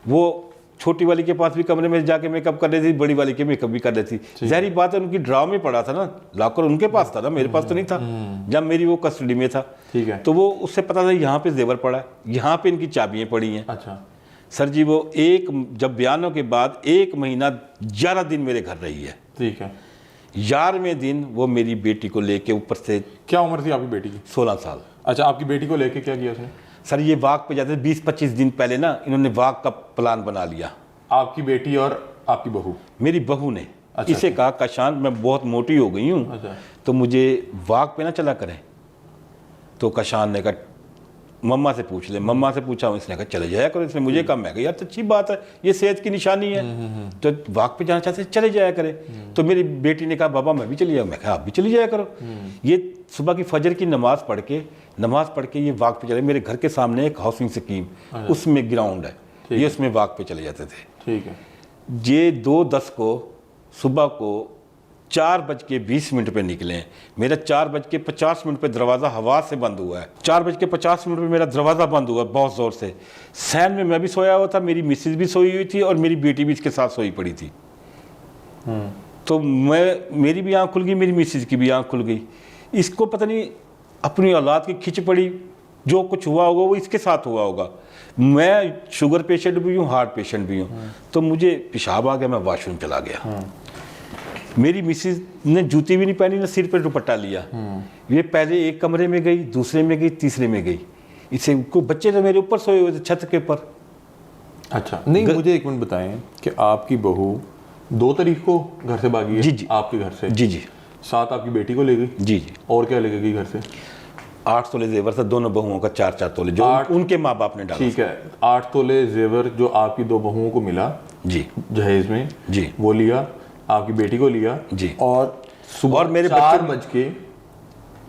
वो छोटी वाली के पास भी कमरे में जाके मेकअप कर रही थी, बड़ी वाली के मेकअप भी कर रही थी। जहरी बात है उनकी ड्राव में पड़ा था ना, लॉकर उनके पास था ना, मेरे पास तो नहीं था जब मेरी वो कस्टडी में था। ठीक है। तो वो उससे पता था यहाँ पे जेवर पड़ा है, यहाँ पे इनकी चाबियाँ पड़ी हैं। अच्छा सर जी वो जब बयानों के बाद 1 महीना 11 दिन मेरे घर रही है। ठीक है, 11वें दिन वो मेरी बेटी को लेके ऊपर से, क्या उम्र थी आपकी बेटी की? 16 साल। अच्छा, आपकी बेटी को लेके क्या किया उसने? सर ये वाक पे जाते 20-25 दिन पहले ना इन्होंने वाक का प्लान बना लिया। आपकी बेटी और आपकी बहू? मेरी बहू ने अच्छा, इसे कहा कशान मैं बहुत मोटी हो गई हूँ, अच्छा, तो मुझे वाक पे ना चला करें। तो कशान ने कहा मम्मा से पूछ ले। मम्मा से पूछा, इसने कहा चले जाया करो। इसने मुझे कहा, मैं कहा यार तो अच्छी बात है, ये सेहत की निशानी है, तो वाक पे जाना चाहते चले जाया करे। तो मेरी बेटी ने कहा बाबा मैं भी चली जाऊँ। मैं कहा आप भी चली जाया करो। ये सुबह की फजर की नमाज पढ़ के ये वाक पे चले। मेरे घर के सामने एक हाउसिंग स्कीम, उसमें ग्राउंड है, ये उसमें वाक पे चले जाते थे। ठीक है। ये 2:10 को सुबह को 4:20 पे निकले। मेरा 4:50 पे दरवाज़ा हवा से बंद हुआ है। 4:50 पे मेरा दरवाज़ा बंद हुआ बहुत ज़ोर से। सैन में मैं भी सोया हुआ था, मेरी मिसेज भी सोई हुई थी और मेरी बेटी भी इसके साथ सोई पड़ी थी। तो मेरी भी आँख खुल गई, मेरी मिसेज की भी आँख खुल गई। इसको पता नहीं अपनी औलाद की खिंच पड़ी, जो कुछ हुआ होगा वो इसके साथ हुआ होगा। मैं शुगर पेशेंट भी हूँ, हार्ट पेशेंट भी हूँ, तो मुझे पेशाब आ गया, मैं वॉशरूम चला गया। मेरी मिसेज ने जूती भी नहीं पहनी, ना सिर पे दुपट्टा लिया। ये पहले एक कमरे में गई, दूसरे में गई, तीसरे में गई। इससे को बच्चे तो मेरे ऊपर सोए हुए थे छत के ऊपर। अच्छा, नहीं मुझे एक मिनट बताएं कि आपकी बहू 2 तारीख को घर से भागी है? जी जी, आपके घर से? जी जी। साथ आपकी बेटी को ले गई? जी जी। और क्या लेके गई घर से? 8 तोले जेवर था, दोनों बहुओं का 4-4 तोले, जो उनके माँ बाप ने डाला। ठीक है, 8 तोले जेवर जो आपकी 2 बहुओं को मिला जी जहेज में, जी, वो लिया, आपकी बेटी को लिया जी। और सुबह और मेरे 4 बज के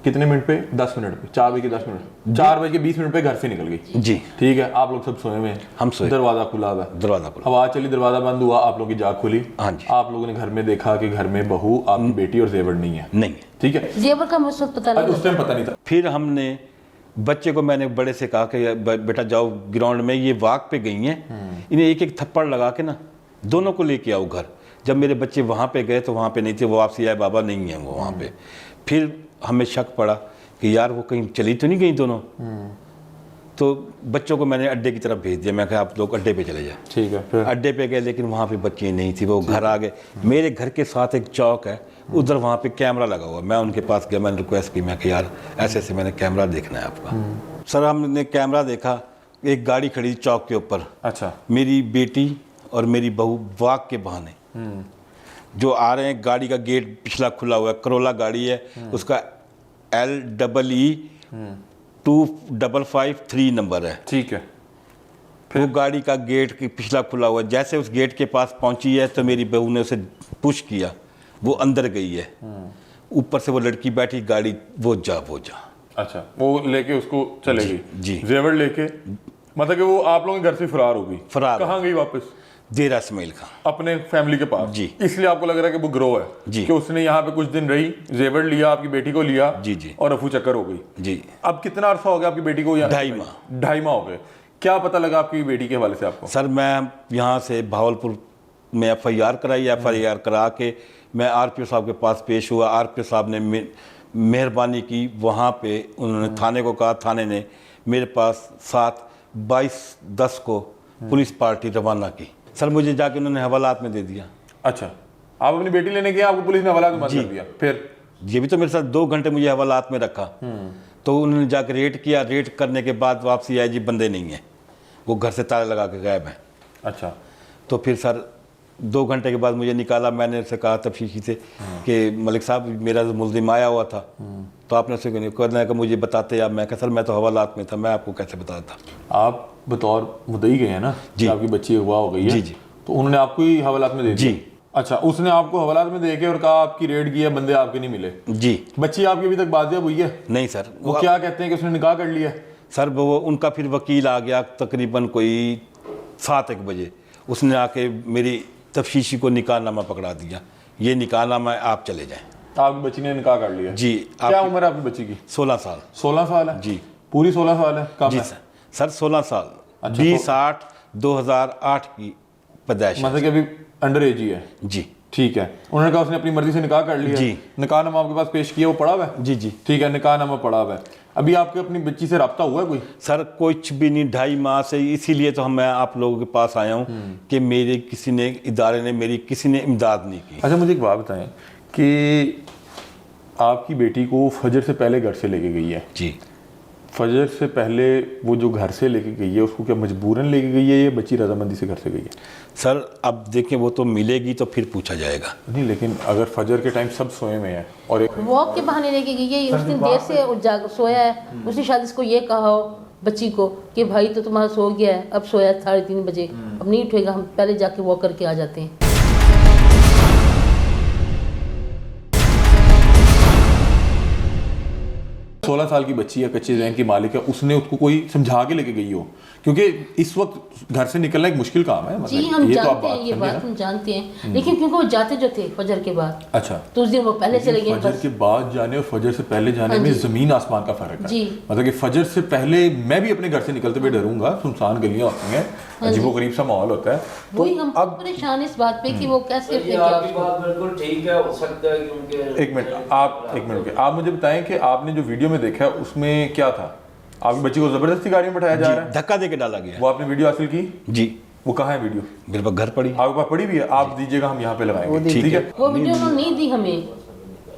कितने मिनट पे? 10 मिनट पे, 4 बज के 10 मिनट, 4 बज के 20 मिनट पे घर से निकल गई। जी ठीक है, आप लोग सब सोए हुए हैं, हम सोए, दरवाजा खुला हुआ है, दरवाजा खुला, आवाज चली, दरवाजा बंद हुआ, आप लोगों की जाग खुली। हाँ जी। आप लोगों ने घर में देखा कि घर में बहू, आपकी बेटी और जेवर नहीं है। नहीं, ठीक है, जेवर का मुझे उस वक्त पता आज नहीं उस टाइम पता नहीं था। फिर हमने बच्चे को, मैंने बड़े से कहा कि बेटा जाओ ग्राउंड में, ये वॉक पे गई हैं, इन्हें एक एक थप्पड़ लगा के ना दोनों को लेके आओ घर। जब मेरे बच्चे वहाँ पे गए तो वहाँ पे नहीं थे, वो वापसी आए, बाबा नहीं है वो वहाँ पे। फिर हमें शक पड़ा कि यार वो कहीं चली तो नहीं गई दोनों। तो बच्चों को मैंने अड्डे की तरफ भेज दिया, मैं कहा आप लोग अड्डे पे चले जाए। ठीक है, फिर अड्डे पे गए, लेकिन वहाँ पे बच्ची नहीं थी, वो घर आ गए। मेरे घर के साथ एक चौक है, उधर वहाँ पे कैमरा लगा हुआ। मैं उनके पास गया, मैंने रिक्वेस्ट की, मैं कि यार ऐसे ऐसे मैंने कैमरा देखना है आपका। सर हमने कैमरा देखा, एक गाड़ी खड़ी चौक के ऊपर। अच्छा, मेरी बेटी और मेरी बहू वॉक के बहाने जो आ रहे हैं, गाड़ी का गेट पिछला खुला हुआ है, करोला गाड़ी है, उसका LEE 2553 नंबर है। ठीक है, वो गाड़ी का गेट की पिछला खुला हुआ है। जैसे उस गेट के पास पहुंची है तो मेरी बहू ने उसे पुश किया, वो अंदर गई है। ऊपर से वो लड़की बैठी, गाड़ी वो जा। अच्छा, वो लेके उसको चले गई जी। जेवर लेके, मतलब कि वो आप लोगों के घर से फरार हो गई। फरार। कहाँ गई वापस? देरा इस्माइल खां, अपने फैमिली के पास। जी। इसलिए आपको लग रहा है कि वो ग्रो है जी, कि उसने यहाँ पे कुछ दिन रही, जेवर लिया, आपकी बेटी को लिया जी जी, और रफू चक्कर हो गई। जी। अब कितना अरसा हो गया आपकी बेटी को यहाँ? 2.5 माह। 2.5 माह हो गए। क्या पता लगा आपकी बेटी के हवाले से आपको? सर मैं यहाँ से भावलपुर में FIR कराई, FIR करा के मैं RPO साहब के पास पेश हुआ। RPO साहब ने मेहरबानी की, वहाँ पे उन्होंने थाने को कहा, थाने ने मेरे पास 7/22/10 को पुलिस पार्टी रवाना की। सर मुझे जाके उन्होंने हवालात में दे दिया। अच्छा, आप अपनी बेटी लेने गए, आपको पुलिस ने हवालात में बंद कर दिया? फिर ये भी तो मेरे साथ 2 घंटे मुझे हवालात में रखा। तो उन्होंने जाकर रेड किया, रेड करने के बाद वापसी आई, जी बंदे नहीं है, वो घर से ताले लगा के गायब हैं। अच्छा, तो फिर सर 2 घंटे के बाद मुझे निकाला। मैंने उससे कहा तफसीशी से कि मलिक साहब मेरा जो मुल्जिम आया हुआ था, तो आपने उससे कहना कि मुझे बताते आप। मैं कहा सर मैं तो हवालात में था, मैं आपको कैसे बताता। आप बतौर मुद्दई गए हैं ना जी, आपकी बच्ची अगवा हो गई है। जी जी। तो उन्होंने आपको ही हवालात में दे दिया? जी। अच्छा, उसने आपको हवालात में दे के और कहा आपकी रेड की है, बंदे आपके नहीं मिले? जी। बच्ची आपकी अभी तक बाजियाब हुई है? नहीं सर। वो क्या कहते हैं कि उसने निकाह कर लिया? सर वो उनका फिर वकील आ गया तकरीबन कोई 7-1 बजे, उसने आके मेरी तफ्शीशी को निकाहनामा पकड़ा दिया, ये निकाहनामा है, आप चले जाएं। आपकी बच्ची ने निकाह कर लिया? जी। क्या उम्र है आपकी बच्ची की? 16 साल। 16 साल है? जी। पूरी 16 साल है? कम जी है? सर 16 साल। अच्छा, 20/8/2008 की पैदाइश। मतलब कि अभी अंडर एज ही है? जी। ठीक है, उन्होंने कहा उसने अपनी मर्जी से निकाह कर लिया? जी। निकाहनामा आपके पास पेश किया, वो पड़ा हुआ है? जी जी। ठीक है, निकाहनामा पड़ा हुआ है। अभी आपके अपनी बच्ची से रब्ता हुआ है कोई? सर कुछ भी नहीं, 2.5 माह से। इसीलिए तो मैं आप लोगों के पास आया हूँ कि मेरे किसी ने, इदारे ने मेरी किसी ने इमदाद नहीं की। अच्छा, मुझे एक बात बताएं कि आपकी बेटी को फजर से पहले घर से लेके गई है। जी। फजर से पहले वो जो घर से लेके गई है, उसको क्या मजबूरन लेके गई है या बच्ची रजामंदी से घर से गई है? सर अब देखें, वो तो मिलेगी तो फिर पूछा जाएगा। नहीं, लेकिन अगर फजर के टाइम सब सोए में है और एक वॉक के बहाने लेके गई है, उस दिन देर से जाग सोया है, उसने शायद इसको ये कहा हो बच्ची को कि भाई तो तुम्हारा सो गया है, अब सोया 3:30 बजे, अब नहीं उठेगा, हम पहले जाके वॉक करके आ जाते हैं। 16 साल की बच्ची है, कच्चे ज़हन की मालिक है, उसने उसको कोई समझा के लेके गई हो? क्योंकि इस वक्त घर से निकलना एक मुश्किल काम है। जी हम जानते हैं, ये बात हम जानते हैं, लेकिन क्योंकि वो जाते जो थे फजर के बाद। अच्छा, तो उस दिन वो पहले चले गए। फजर के बाद जाने और फजर से पहले जाने में जमीन आसमान का फर्क है। जी। मतलब कि फजर से पहले मैं भी अपने घर से निकलते हुए डरूंगा, सुनसान गलियां होती हैं, अजीबोगरीब सा माहौल होता है। वही हम परेशान इस बात पे कि वो कैसे आपकी बात बिल्कुल ठीक है, हो सकता है क्योंकि एक मिनट आप मुझे बताएं कि आपने जो वीडियो में देखा है उसमें क्या था? आपकी बच्ची को जबरदस्ती गाड़ी में बैठाया जा रहा है? धक्का दे के डाला गया। वो आपने वीडियो हासिल की? जी। वो कहाँ है वीडियो? मेरे पास घर पड़ी। आपके पास पड़ी भी है? आप दीजिएगा, हम यहाँ पे लगाएंगे। ठीक है। वो वीडियो उन्होंने नहीं दी हमें,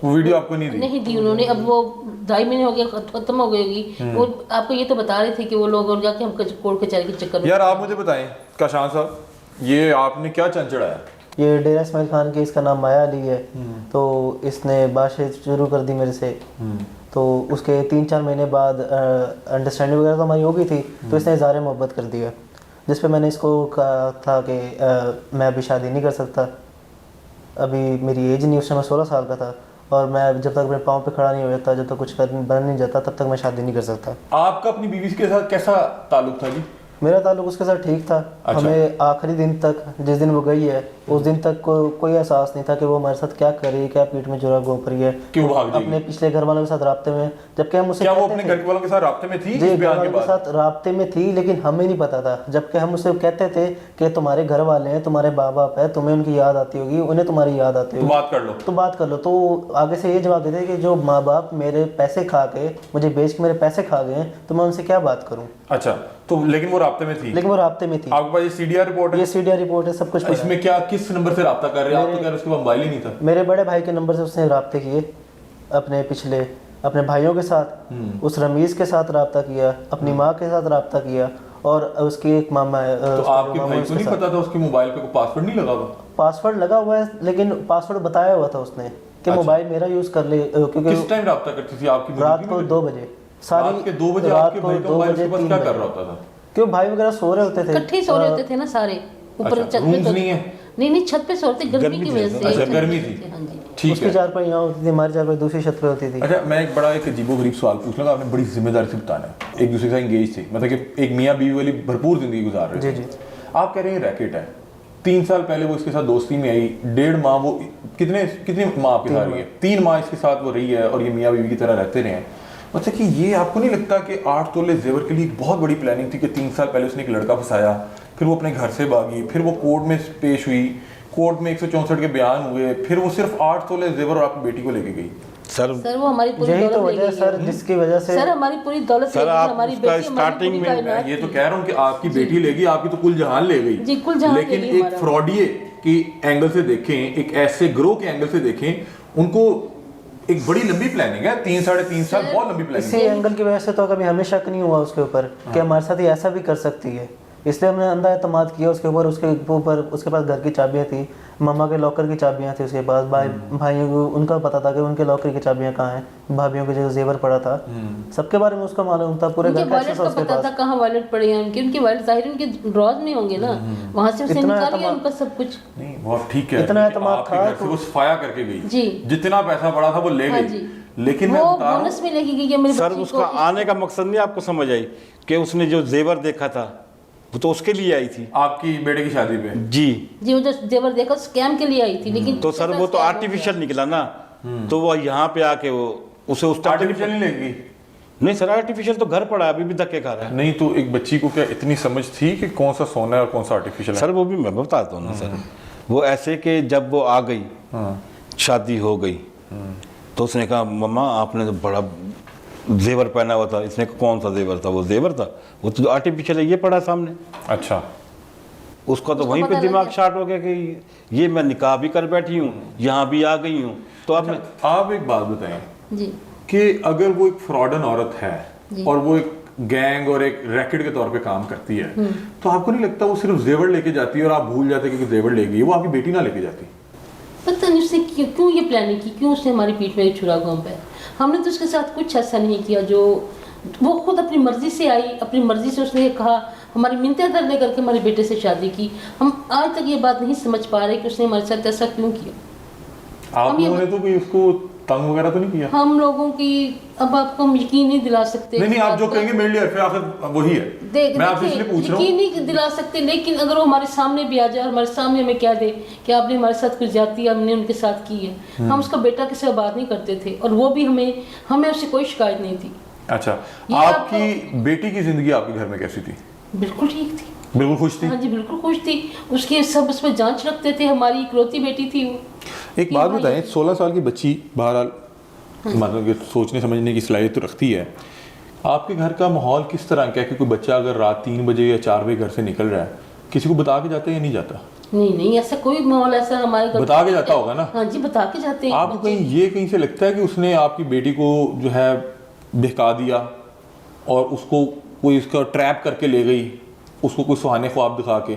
वो वीडियो आपको नहीं दी? नहीं दी उन्होंने। अब वो 2.5 महीने हो गए, खत्म हो गई होगी। वो आपको ये तो बता रहे थे कि वो लोग और जाके हम कोर्ट कचहरी के चक्कर में। यार आप मुझे बताएं काशान साहब, ये आपने क्या चंचड़ा है? ये डेरा इस्माइल खान की, इसका नाम माया अली है। तो इसने बातचीत शुरू कर दी मेरे से। तो उसके 3-4 महीने बाद अंडरस्टैंडिंग वगैरह तो हमारी हो गई थी, तो इसने इज़हार मोहब्बत कर दिया, जिस पे मैंने इसको कहा था कि मैं अभी शादी नहीं कर सकता, अभी मेरी एज नहीं, उस समय 16 साल का था, और मैं जब तक अपने पाँव पे खड़ा नहीं हो जाता, जब तक कुछ बन नहीं जाता, तब तक मैं शादी नहीं कर सकता। आपका अपनी बीवी के साथ कैसा ताल्लुक था जी? मेरा ताल्लुक उसके साथ ठीक था। अच्छा। हमें आखिरी दिन तक, जिस दिन वो गई है, उस दिन तक कोई एहसास नहीं था कि वो हमारे साथ क्या कर रही है, क्या पीठ में जुरा घोंप रही है, क्यों भाग जाएगी? अपने पिछले घर वालों के साथ राब्ते में, जबकि हम उससे क्या वो कहते अपने थे- घर वालों के साथ राब्ते में थी जी, इस घर बयान के वालों के बाद? साथ राब्ते में थी, लेकिन हमें नहीं पता था। जबकि हम उससे कहते थे कि तुम्हारे घर वाले हैं, तुम्हारे माँ बाप है, तुम्हें उनकी याद आती होगी, उन्हें तुम्हारी याद आती तो होगी, बात कर लो। तो बात कर लो। तो आगे से ये जवाब देते कि जो माँ बाप मेरे पैसे खा के, मुझे बेच के मेरे पैसे खा गए, तो मैं उनसे क्या बात करूँ। अच्छा, तो लेकिन वो राब्ते में थी? लेकिन वो राब्ते में थी। आपके पास ये सीडीआर रिपोर्ट है? ये सीडीआर रिपोर्ट है, सब कुछ पड़ा है। इसमें क्या, किस नंबर से राब्ता कर रहे हैं आप? तो कह रहे उसके पास मोबाइल ही नहीं था। मेरे बड़े भाई के नंबर से उसने राब्ते किए, अपने पिछले अपने भाइयों के साथ, उस रमीज़ के साथ राब्ता किया, अपनी माँ के साथ राब्ता किया, और उसकी एक मामा है। तो आपके भाई को नहीं पता था उसके मोबाइल पे कोई पासवर्ड नहीं लगा हुआ? पासवर्ड लगा हुआ है, लेकिन पासवर्ड बताया हुआ था उसने कि मोबाइल मेरा यूज़ कर ले, क्योंकि किस टाइम राब्ता करती थी आपकी बीवी? रात को 2 बजे, रात के 2 बजे आपके भाई का मोबाइल उसके पास क्या कर रहा होता था? क्यों भाई वगैरह सो रहे होते थे, इकट्ठे ही सो रहे होते थे ना सारे, ऊपर अच्छा, छत पे रूम्स तो नहीं है? नहीं छत पे सो रहे थे, गर्मी की वजह से। अच्छा, छत गर्मी पे थी। थे, हाँ जी। ठीक उसकी है। चारपाई यहाँ होती थी, हमारी चारपाई दूसरी छत पे होती थी। अच्छा, मैं एक बड़ा एक अजीबोगरीब सवाल पूछ लूँगा, आपने बड़ी जिम्मेदारी से बताना है। एक दूसरे के साथ इंगेज थे, मतलब कि एक मियाँ बीवी वाली भरपूर जिंदगी गुजार रहे थे। जी। आप कह रहे हैं रैकेट है। 3 साल पहले वो इसके साथ दोस्ती में आई, 1.5 माह वो कितनी माह आपके साथ रही है? 3 माह इसके साथ वो रही है, और ये मियाँ बीवी की तरह रहते रहे हैं। मतलब कि ये आपको नहीं लगता कि 8 तोले जेवर के लिए एक बहुत बड़ी प्लानिंग थी कि 3 साल पहले उसने एक लड़का फंसाया, फिर वो अपने घर से भागी, फिर वो कोर्ट में पेश हुई, कोर्ट में 164 के बयान हुए, फिर वो सिर्फ 8 तोले जेवर और आपकी बेटी को लेके गई? सर वो हमारी पूरी यही तो दौलत ले वजह है गई सर, है। जिसकी वजह से सर हमारी पूरी दौलत सर, ले गई, आप हमारी उसका बेटी, हमारी स्टार्टिंग पूरी में कायनात मैं ये तो थी। कह रहा हूँ कि आपकी बेटी लेगी, आपकी तो कुल जहान ले गई जी, कुल जहान ले लेकिन गई एक हमारा। फ्रॉडिये की एंगल से देखें, एक ऐसे ग्रोह के एंगल से देखें, उनको एक बड़ी लंबी प्लानिंग है। 3-3.5 साल बहुत लंबी प्लानिंग इसी है। एंगल की वजह से तो कभी हमें शक नहीं हुआ उसके ऊपर कि हमारे साथ ये ऐसा भी कर सकती है, इसलिए हमने अंधा एतमाद किया उसके ऊपर। उसके पास घर की चाबियां थी, मम्मा के लॉकर की चाबियां थी उसके पास, भाइयों को उनका पता था कि उनके लॉकर की चाबियां कहाँ हैं, भाभियों के जो जेवर पड़ा था, सबके बारे में उसका मालूम था, पूरे उनके घर का वॉलेट एक्सेस का उसके पता था पास। कहाँ वॉलेट पड़े हैं उनके वॉलेट जाहिर उनके ड्रॉज में होंगे ना, वहाँ से उसने इतना निकाल लिया एतमाद- उनका सब कुछ। नहीं बहुत ठीक है, इतना लेकिन एतमाद आपके था घर से वो सफाया करके गई, जी। जितना पैसा पड़ा था वो ले हाँ गई, जी। लेकिन मैं वो बता रहा हूँ बोनस में लेके गई है मेरी सर बच्ची उसका को। आने का मकसद नहीं आपको समझ आई कि उसने जो जेवर देखा था वो तो उसके लिए आई थी। आपकी बेटे की शादी पे जी। जी वो जो जेवर देखा स्कैम के लिए आई थी, लेकिन तो सर वो तो आर्टिफिशियल निकला ना, तो वो यहाँ पे आके वो उसे उस टाइम आर्टिफिशियल नहीं लेगी? नहीं सर, आर्टिफिशियल तो घर पड़ा है, अभी भी धक्के खा रहा है। नहीं तो एक बच्ची को क्या इतनी समझ थी कि कौन सा सोना है और कौन सा आर्टिफिशियल है? सर वो भी मैं बताता हूँ ना सर, वो ऐसे कि जब वो आ गई, शादी हो गई, तो उसने कहा मम्मा आपने तो बड़ा जेवर पहना हुआ था। इसने कहा कौन सा जेवर था? वो जेवर था, वो तो आर्टिफिशियल है, ये पड़ा सामने। अच्छा, उसका तो उसको वहीं पे पता लग दिमाग गया। शार्ट हो गया कि ये मैं निकाह भी कर बैठी हूँ, यहाँ भी आ गई हूँ, तो अब मैं आप एक बात बताएं जी कि अगर वो एक फ्रॉडन औरत है जी। और वो एक गैंग और एक रैकेट के तौर पे काम करती है, तो आपको नहीं लगता वो सिर्फ जेवर लेके जाती है और आप भूल जाते कि जेवर ले गई, वो आपकी बेटी ना लेके जाती? पता नहीं उसने क्यों ये प्लानिंग की, क्यों उसने हमारी पीठ में छुरा घोंपा है। हमने तो उसके साथ कुछ ऐसा नहीं किया, जो वो खुद अपनी मर्जी से आई, अपनी मर्जी से उसने कहा, हमारी मिन्नतें दर्द करके हमारे बेटे से शादी की। हम आज तक ये बात नहीं समझ पा रहे कि उसने हमारे साथ ऐसा क्यों किया। आप हम ये- लोगों ने तो कोई उसको तंग वगैरह तो नहीं किया? हम लोगों की अब आपको हम यकीन नहीं दिला सकते। नहीं आप जो इस बात कहेंगे मेरे लिए आखिर वही है। देख मैं आपसे इसलिए पूछ रहा यकीन हूँ। नहीं दिला सकते, लेकिन अगर वो हमारे सामने भी आ जाए और हमारे सामने हमें क्या दे कि आपने हमारे साथ कुछ ज्यादती हमने उनके साथ की है, हम उसका बेटा किसी से बात नहीं करते थे, और वो भी हमें उससे कोई शिकायत नहीं थी। अच्छा, ये आपकी बेटी की जिंदगी आपके घर में कैसी थी? बिल्कुल ठीक थी। बिल्कुल खुश थी? हाँ जी बिल्कुल खुश थी। उसके सब उस पर जांच रखते थे, हमारी इकलौती बेटी थी वो। एक बात बताएं, 16 साल की बच्ची बहरहाल मतलब कि सोचने समझने की सलाहियत तो रखती है, आपके घर का माहौल किस तरह का है कि कोई बच्चा अगर रात 3 बजे या 4 बजे घर से निकल रहा है, किसी को बता के जाता है या नहीं जाता? नहीं ऐसा कोई माहौल ऐसा हमारे घर बता के जाता होगा ना? हाँ जी, बता के जाते हैं आपको कहीं से लगता है कि उसने आपकी बेटी को जो है बहका दिया और उसको कोई इसका ट्रैप करके ले गई, उसको कोई सुहाने ख्वाब दिखा के?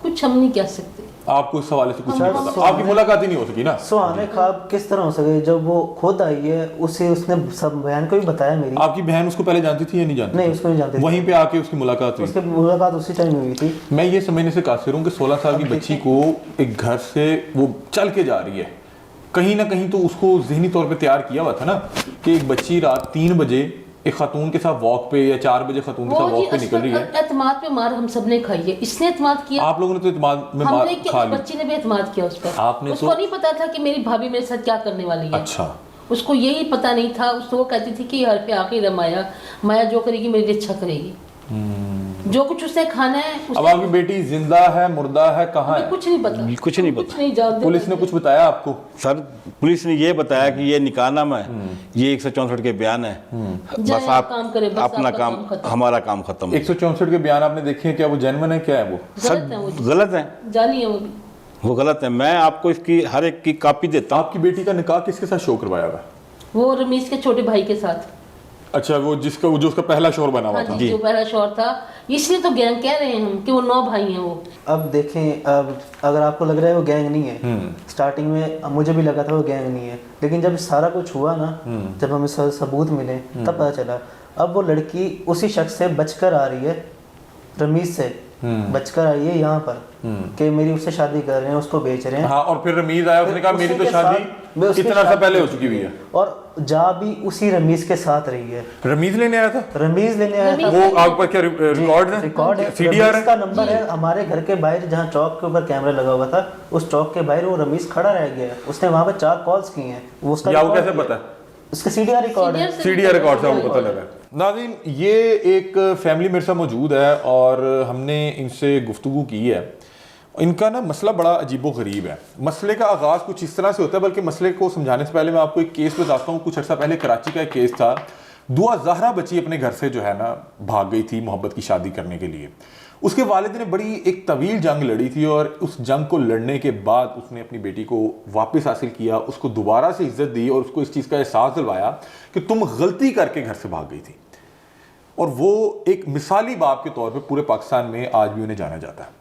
कुछ हम नहीं कह सकते। आपको इस हवाले से कुछ नहीं पता? आपकी मुलाकात ही नहीं हो सकी ना? सुहाने ख्वाब किस तरह हो सके? जब वो खुद आई है उसे उसने सब बहन को भी बताया मेरी। आपकी बहन उसको पहले जानती थी या नहीं जानती? नहीं, उसको नहीं जानती थी। वहीं पे आके उसकी मुलाकात हुई? उसकी मुलाकात उसी टाइम हुई थी। मैं ये समझने से कासिर हूँ कि 16 साल की बच्ची को एक घर से वो चल के जा रही है, कहीं ना कहीं तो उसको जहनी तौर पे तैयार किया हुआ था ना कि एक बच्ची रात 3 बजे एक खातून के साथ वॉक पे या 4 बजे खातून के साथ वॉक पे निकल रही है। एतमाद पे मार हम सब ने खाई है। इसने एतमाद किया, आप लोगों ने तो एतमाद में मार खा ली। बच्ची ने भी एतमाद किया उस पर। आपने उसको तो नहीं पता था कि मेरी भाभी मेरे साथ क्या करने वाली है। अच्छा, उसको यही पता नहीं था। उसको वो कहती थी कि घर पे आके रमाया माया जो करेगी मेरे लिए अच्छा करेगी। जो कुछ उसने खाना है अब आपकी बेटी जिंदा है मुर्दा है कहाँ है? कुछ नहीं पता, कुछ नहीं पता। कुछ नहीं जानते। पुलिस ने कुछ बताया आपको? सर पुलिस ने ये बताया कि ये निकाहनामा है, ये 164 के बयान है, जाए बस आप काम करें, बस अपना आपका काम, काम खत्म। हमारा काम खत्म। 164 के बयान आपने देखे हैं, क्या वो जेन्युइन है, क्या है वो? गलत है वो, गलत है, जाली है वो भी। वो गलत है। मैं आपको इसकी हर एक की कॉपी देता हूँ। आपकी बेटी का निकाह किसके साथ शो करवाया हुआ है? वो रमीज के छोटे भाई के साथ। अच्छा, वो जो उसका पहला शोर बना हुआ हाँ था। जी, जो पहला शौहर था। इसलिए तो गैंग कह रहे हैं हम कि वो 9 भाई हैं वो। अब देखें, अब अगर आपको लग रहा है वो गैंग नहीं है, स्टार्टिंग में मुझे भी लगा था वो गैंग नहीं है, लेकिन जब सारा कुछ हुआ ना, जब हमें सबूत मिले तब पता चला। अब वो लड़की उसी शख्स से बचकर आ रही है, रमीज से बचकर आई है यहाँ पर कि मेरी उससे शादी कर रहे हैं, उसको बेच रहे हैं। हाँ, और फिर रमीज आया, उसने कहा मेरी तो उसी के शादी साथ- उसकी इतना सा शादी पहले हो हो चुकी हुई है। और जा भी उसी रमीज के साथ रही है। रमीज लेने आया था? रमीज लेने आया था। वो आप पर क्या रिकॉर्ड है? रिकॉर्ड है, सीडीआर रमीज का नंबर है। हमारे घर के बाहर जहाँ चौक के ऊपर कैमरा लगा हुआ था, उस चौक के बाहर वो रमीज खड़ा रह गया है। उसने वहाँ पे 4 कॉल्स की हैं। वो उसका या वो record कैसे है। पता है? उसका सीडीआर रिकॉर्ड है। सीडीआर रिकॉर्ड से आपको पता लगा? नाज़रीन, ये एक फैमिली मेरे साथ मौजूद है और हमने इनसे गुफ्तगू की है। इनका ना मसला बड़ा अजीबो गरीब है। मसले का आगाज़ कुछ इस तरह से होता है, बल्कि मसले को समझाने से पहले मैं आपको एक केस बताता हूँ। कुछ अर्सा पहले कराची का एक केस था। दुआ ज़हरा बच्ची अपने घर से जो है ना भाग गई थी मोहब्बत की शादी करने के लिए। उसके वालिद ने बड़ी एक तवील जंग लड़ी थी और उस जंग को लड़ने के बाद उसने अपनी बेटी को वापस हासिल किया, उसको दोबारा से इज्जत दी और उसको इस चीज़ का एहसास दिलवाया कि तुम गलती करके घर से भाग गई थी। और वो एक मिसाली बाप के तौर पे पूरे पाकिस्तान में आज भी उन्हें जाना जाता है।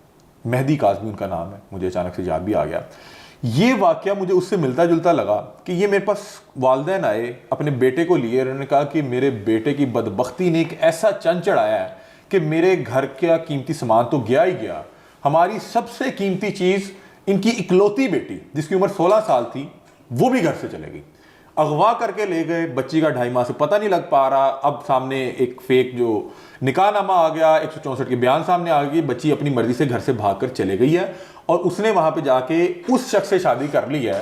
मेहदी काज़मी उनका नाम है, मुझे अचानक से याद भी आ गया। ये वाक़या मुझे उससे मिलता जुलता लगा कि ये मेरे पास वालिदैन आए, अपने बेटे को लिए, उन्होंने कहा कि मेरे बेटे की बदबख्ती ने एक ऐसा चंद चढ़ाया है कि मेरे घर का कीमती सामान तो गया ही गया, हमारी सबसे कीमती चीज़, इनकी इकलौती बेटी जिसकी उम्र 16 साल थी, वो भी घर से चले गई। अगवा करके ले गए, बच्ची का 2.5 माह से पता नहीं लग पा रहा। अब सामने एक फेक जो निकाहनामा आ गया, 164 के बयान सामने आ गई, बच्ची अपनी मर्जी से घर से भागकर चले गई है और उसने वहां पे जाके उस शख्स से शादी कर ली है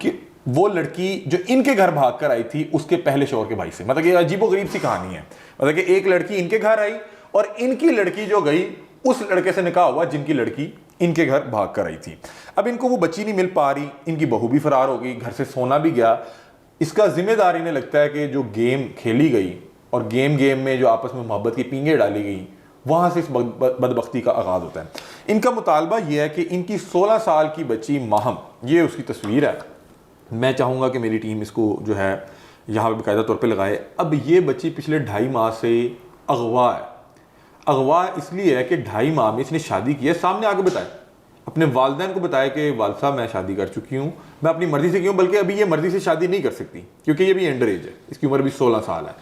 कि वो लड़की जो इनके घर भाग कर आई थी उसके पहले शौहर के भाई से। मतलब ये अजीबो गरीब सी कहानी है। मतलब कि एक लड़की इनके घर आई और इनकी लड़की जो गई उस लड़के से निकाह हुआ जिनकी लड़की इनके घर भाग कर आई थी। अब इनको वो बच्ची नहीं मिल पा रही, इनकी बहू भी फरार हो गई, घर से सोना भी गया। इसका जिम्मेदार इन्हें लगता है कि जो गेम खेली गई और गेम में जो आपस में मोहब्बत की पींगे डाली गई, वहाँ से इस बदबख्ती का आगाज़ होता है। इनका मुतालबा यह है कि इनकी 16 साल की बच्ची माहम, ये उसकी तस्वीर है। मैं चाहूँगा कि मेरी टीम इसको जो है यहाँ पर बाकायदा तौर पर लगाए। अब ये बच्ची पिछले 2.5 माह से अगवा है। अगवा इसलिए है कि 2.5 माह में इसने शादी की है, सामने आके बताया, अपने वालिदैन को बताया कि वालिद साहब मैं शादी कर चुकी हूँ, मैं अपनी मर्जी से की हूँ, बल्कि अभी ये मर्जी से शादी नहीं कर सकती क्योंकि ये भी अंडर एज है, इसकी उम्र भी 16 साल है।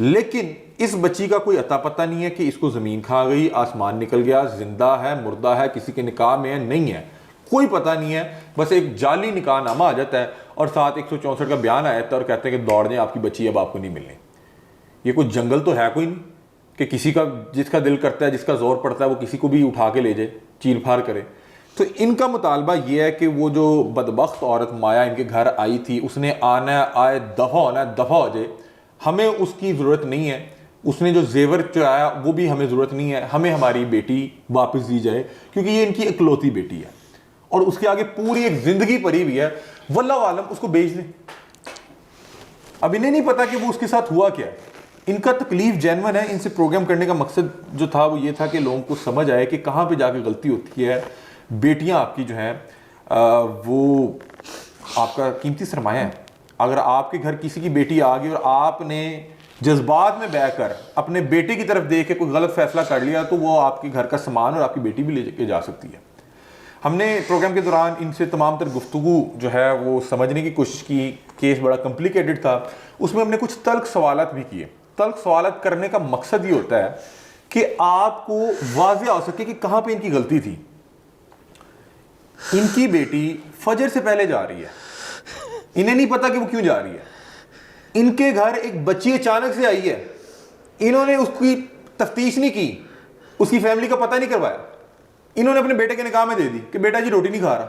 लेकिन इस बच्ची का कोई अता पता नहीं है कि इसको ज़मीन खा गई, आसमान निकल गया, जिंदा है, मुर्दा है, किसी के निकाह में है, नहीं है, कोई पता नहीं है। बस एक जाली निकाहनामा आ जाता है और साथ 164 का बयान आया था और कहते हैं कि दौड़ दें, आपकी बच्ची अब आपको नहीं मिलनी। ये कोई जंगल तो है कोई नहीं कि किसी का जिसका दिल करता है, जिसका जोर पड़ता है, वो किसी को भी उठा के ले जाए, चीर फाड़ करे। तो इनका मुतालबा ये है कि वो जो बदबख्त औरत माया इनके घर आई थी, उसने आना आए, दफ़ा होना है, दफ़ा हो जाए, हमें उसकी ज़रूरत नहीं है। उसने जो जेवर चुराया वो भी हमें ज़रूरत नहीं है, हमें हमारी बेटी वापस दी जाए क्योंकि ये इनकी इकलौती बेटी है और उसके आगे पूरी एक ज़िंदगी पड़ी हुई है। वल्लाह आलम उसको बेच दें। अब इन्हें नहीं पता कि वो उसके साथ हुआ क्या है। इनका तकलीफ जेन्युइन है। इनसे प्रोग्राम करने का मकसद जो था वो ये था कि लोगों को समझ आए कि कहाँ पे जाके गलती होती है। बेटियां आपकी जो हैं वो आपका कीमती सरमाया है। अगर आपके घर किसी की बेटी आ गई और आपने जज्बात में बहकर अपने बेटे की तरफ देख के कोई गलत फैसला कर लिया तो वो आपके घर का सामान और आपकी बेटी भी लेके जा सकती है। हमने प्रोग्राम के दौरान इनसे तमाम तर गुफ्तगू जो है वो समझने की कोशिश की। केस बड़ा कॉम्प्लिकेटेड था, उसमें हमने कुछ तल्ख सवालत भी किए। तल्ख सवालत करने का मकसद ये होता है कि आपको वाज़ेह हो सके कि कहाँ पे इनकी गलती थी। इनकी बेटी फजर से पहले जा रही है, इन्हें नहीं पता कि वो क्यों जा रही है। इनके घर एक बच्ची अचानक से आई है, इन्होंने उसकी तफ्तीश नहीं की, उसकी फैमिली का पता नहीं करवाया। इन्होंने अपने बेटे के निकाह में दे दी कि बेटा जी रोटी नहीं खा रहा,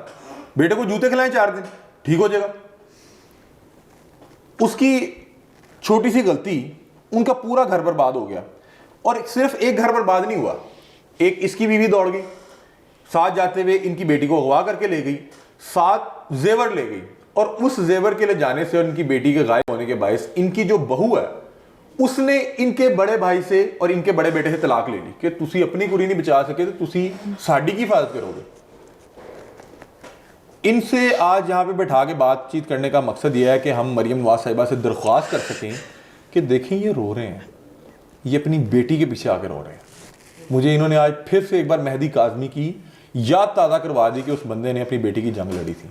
बेटे को जूते खिलाएं 4 दिन ठीक हो जाएगा। उसकी छोटी सी गलती उनका पूरा घर बर्बाद हो गया। और सिर्फ एक घर बर्बाद नहीं हुआ, एक इसकी बीवी दौड़ गई, साथ जाते हुए इनकी बेटी को अगवा करके ले गई, साथ जेवर ले गई। और उस जेवर के ले जाने से और इनकी बेटी के गायब होने के बायस इनकी जो बहू है उसने इनके बड़े भाई से और इनके बड़े बेटे से तलाक ले ली कि तुसी अपनी कुड़ी नहीं बचा सके तो तुसी साड़ी की हिफाजत करोगे। इनसे आज यहाँ पे बैठा के बातचीत करने का मकसद यह है कि हम मरियम नवाज साहिबा से दरख्वास्त कर सकें कि देखें ये रो रहे हैं, ये अपनी बेटी के पीछे आकर रो रहे हैं। मुझे इन्होंने आज फिर से एक बार मेहदी काज़मी की याद ताज़ा करवा दी कि उस बंदे ने अपनी बेटी की जंग लड़ी थी।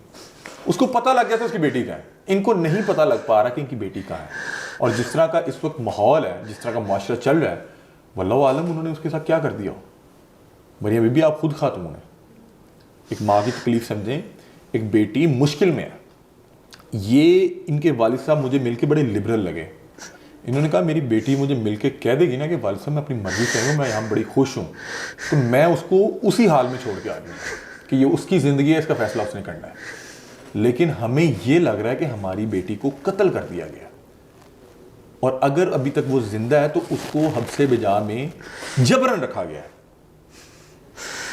उसको पता लग गया था उसकी बेटी कहाँ है, इनको नहीं पता लग पा रहा कि इनकी बेटी कहाँ है। और जिस तरह का इस वक्त माहौल है, जिस तरह का माशरा चल रहा है, वल्लाहु आलम उन्होंने उसके साथ क्या कर दिया हो। मरियम बीबी आप खुद खातून हैं, एक माँ की तकलीफ समझें। एक बेटी मुश्किल में है। ये इनके वालिद साहब मुझे मिलके बड़े लिबरल लगे। इन्होंने कहा मेरी बेटी मुझे मिलके कह देगी ना कि वालिद साहब मैं अपनी मर्जी से हूँ, मैं यहाँ बड़ी खुश हूँ, तो मैं उसको उसी हाल में छोड़ के आ जाऊँगा कि ये उसकी ज़िंदगी है, इसका फैसला उसने करना है। लेकिन हमें ये लग रहा है कि हमारी बेटी को कत्ल कर दिया गया, और अगर अभी तक वो जिंदा है तो उसको हब्से बिजा में जबरन रखा गया है।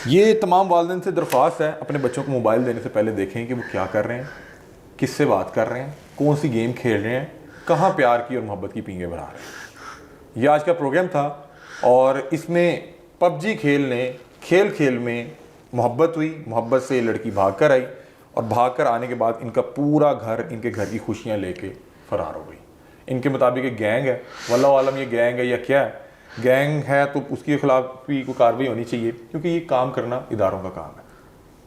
ये तमाम वालिदैन से दरख्वास्त है, अपने बच्चों को मोबाइल देने से पहले देखें कि वो क्या कर रहे हैं, किससे बात कर रहे हैं, कौन सी गेम खेल रहे हैं, कहाँ प्यार की और मोहब्बत की पींगे भरा रहे हैं। ये आज का प्रोग्राम था और इसमें पबजी खेल खेल में मोहब्बत हुई। मोहब्बत से ये लड़की भाग कर आई और भाग कर आने के बाद इनका पूरा घर इनके घर की खुशियाँ लेके फरार हो गई। इनके मुताबिक एक गैंग है, वल्लाहु आलम ये गैंग है या क्या है। गैंग है तो उसके खिलाफ भी कोई कार्रवाई होनी चाहिए, क्योंकि ये काम करना इदारों का काम है।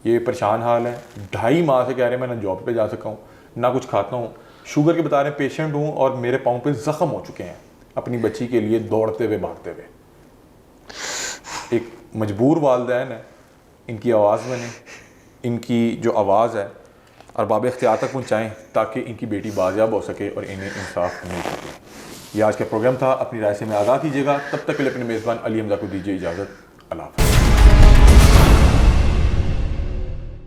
ये परेशान हाल है, 2.5 माह से कह रहे हैं मैं ना जॉब पे जा सका हूँ, ना कुछ खाता हूँ, शुगर के बता रहे पेशेंट हूँ और मेरे पाँव पे ज़ख्म हो चुके हैं अपनी बच्ची के लिए दौड़ते हुए भागते हुए। एक मजबूर वालिदैन है, इनकी आवाज़ बने, इनकी जो आवाज़ है अरबाब इख्तियार तक पहुँचाएँ ताकि इनकी बेटी बाजियाब हो सके और इन्हें इंसाफ मिल सके। ये आज का प्रोग्राम था, अपनी राय से मैं आगाह कीजिएगा। तब तक के लिए अपने मेज़बान अली हमजा को दीजिए इजाज़त। अल्लाह हाफ़िज़।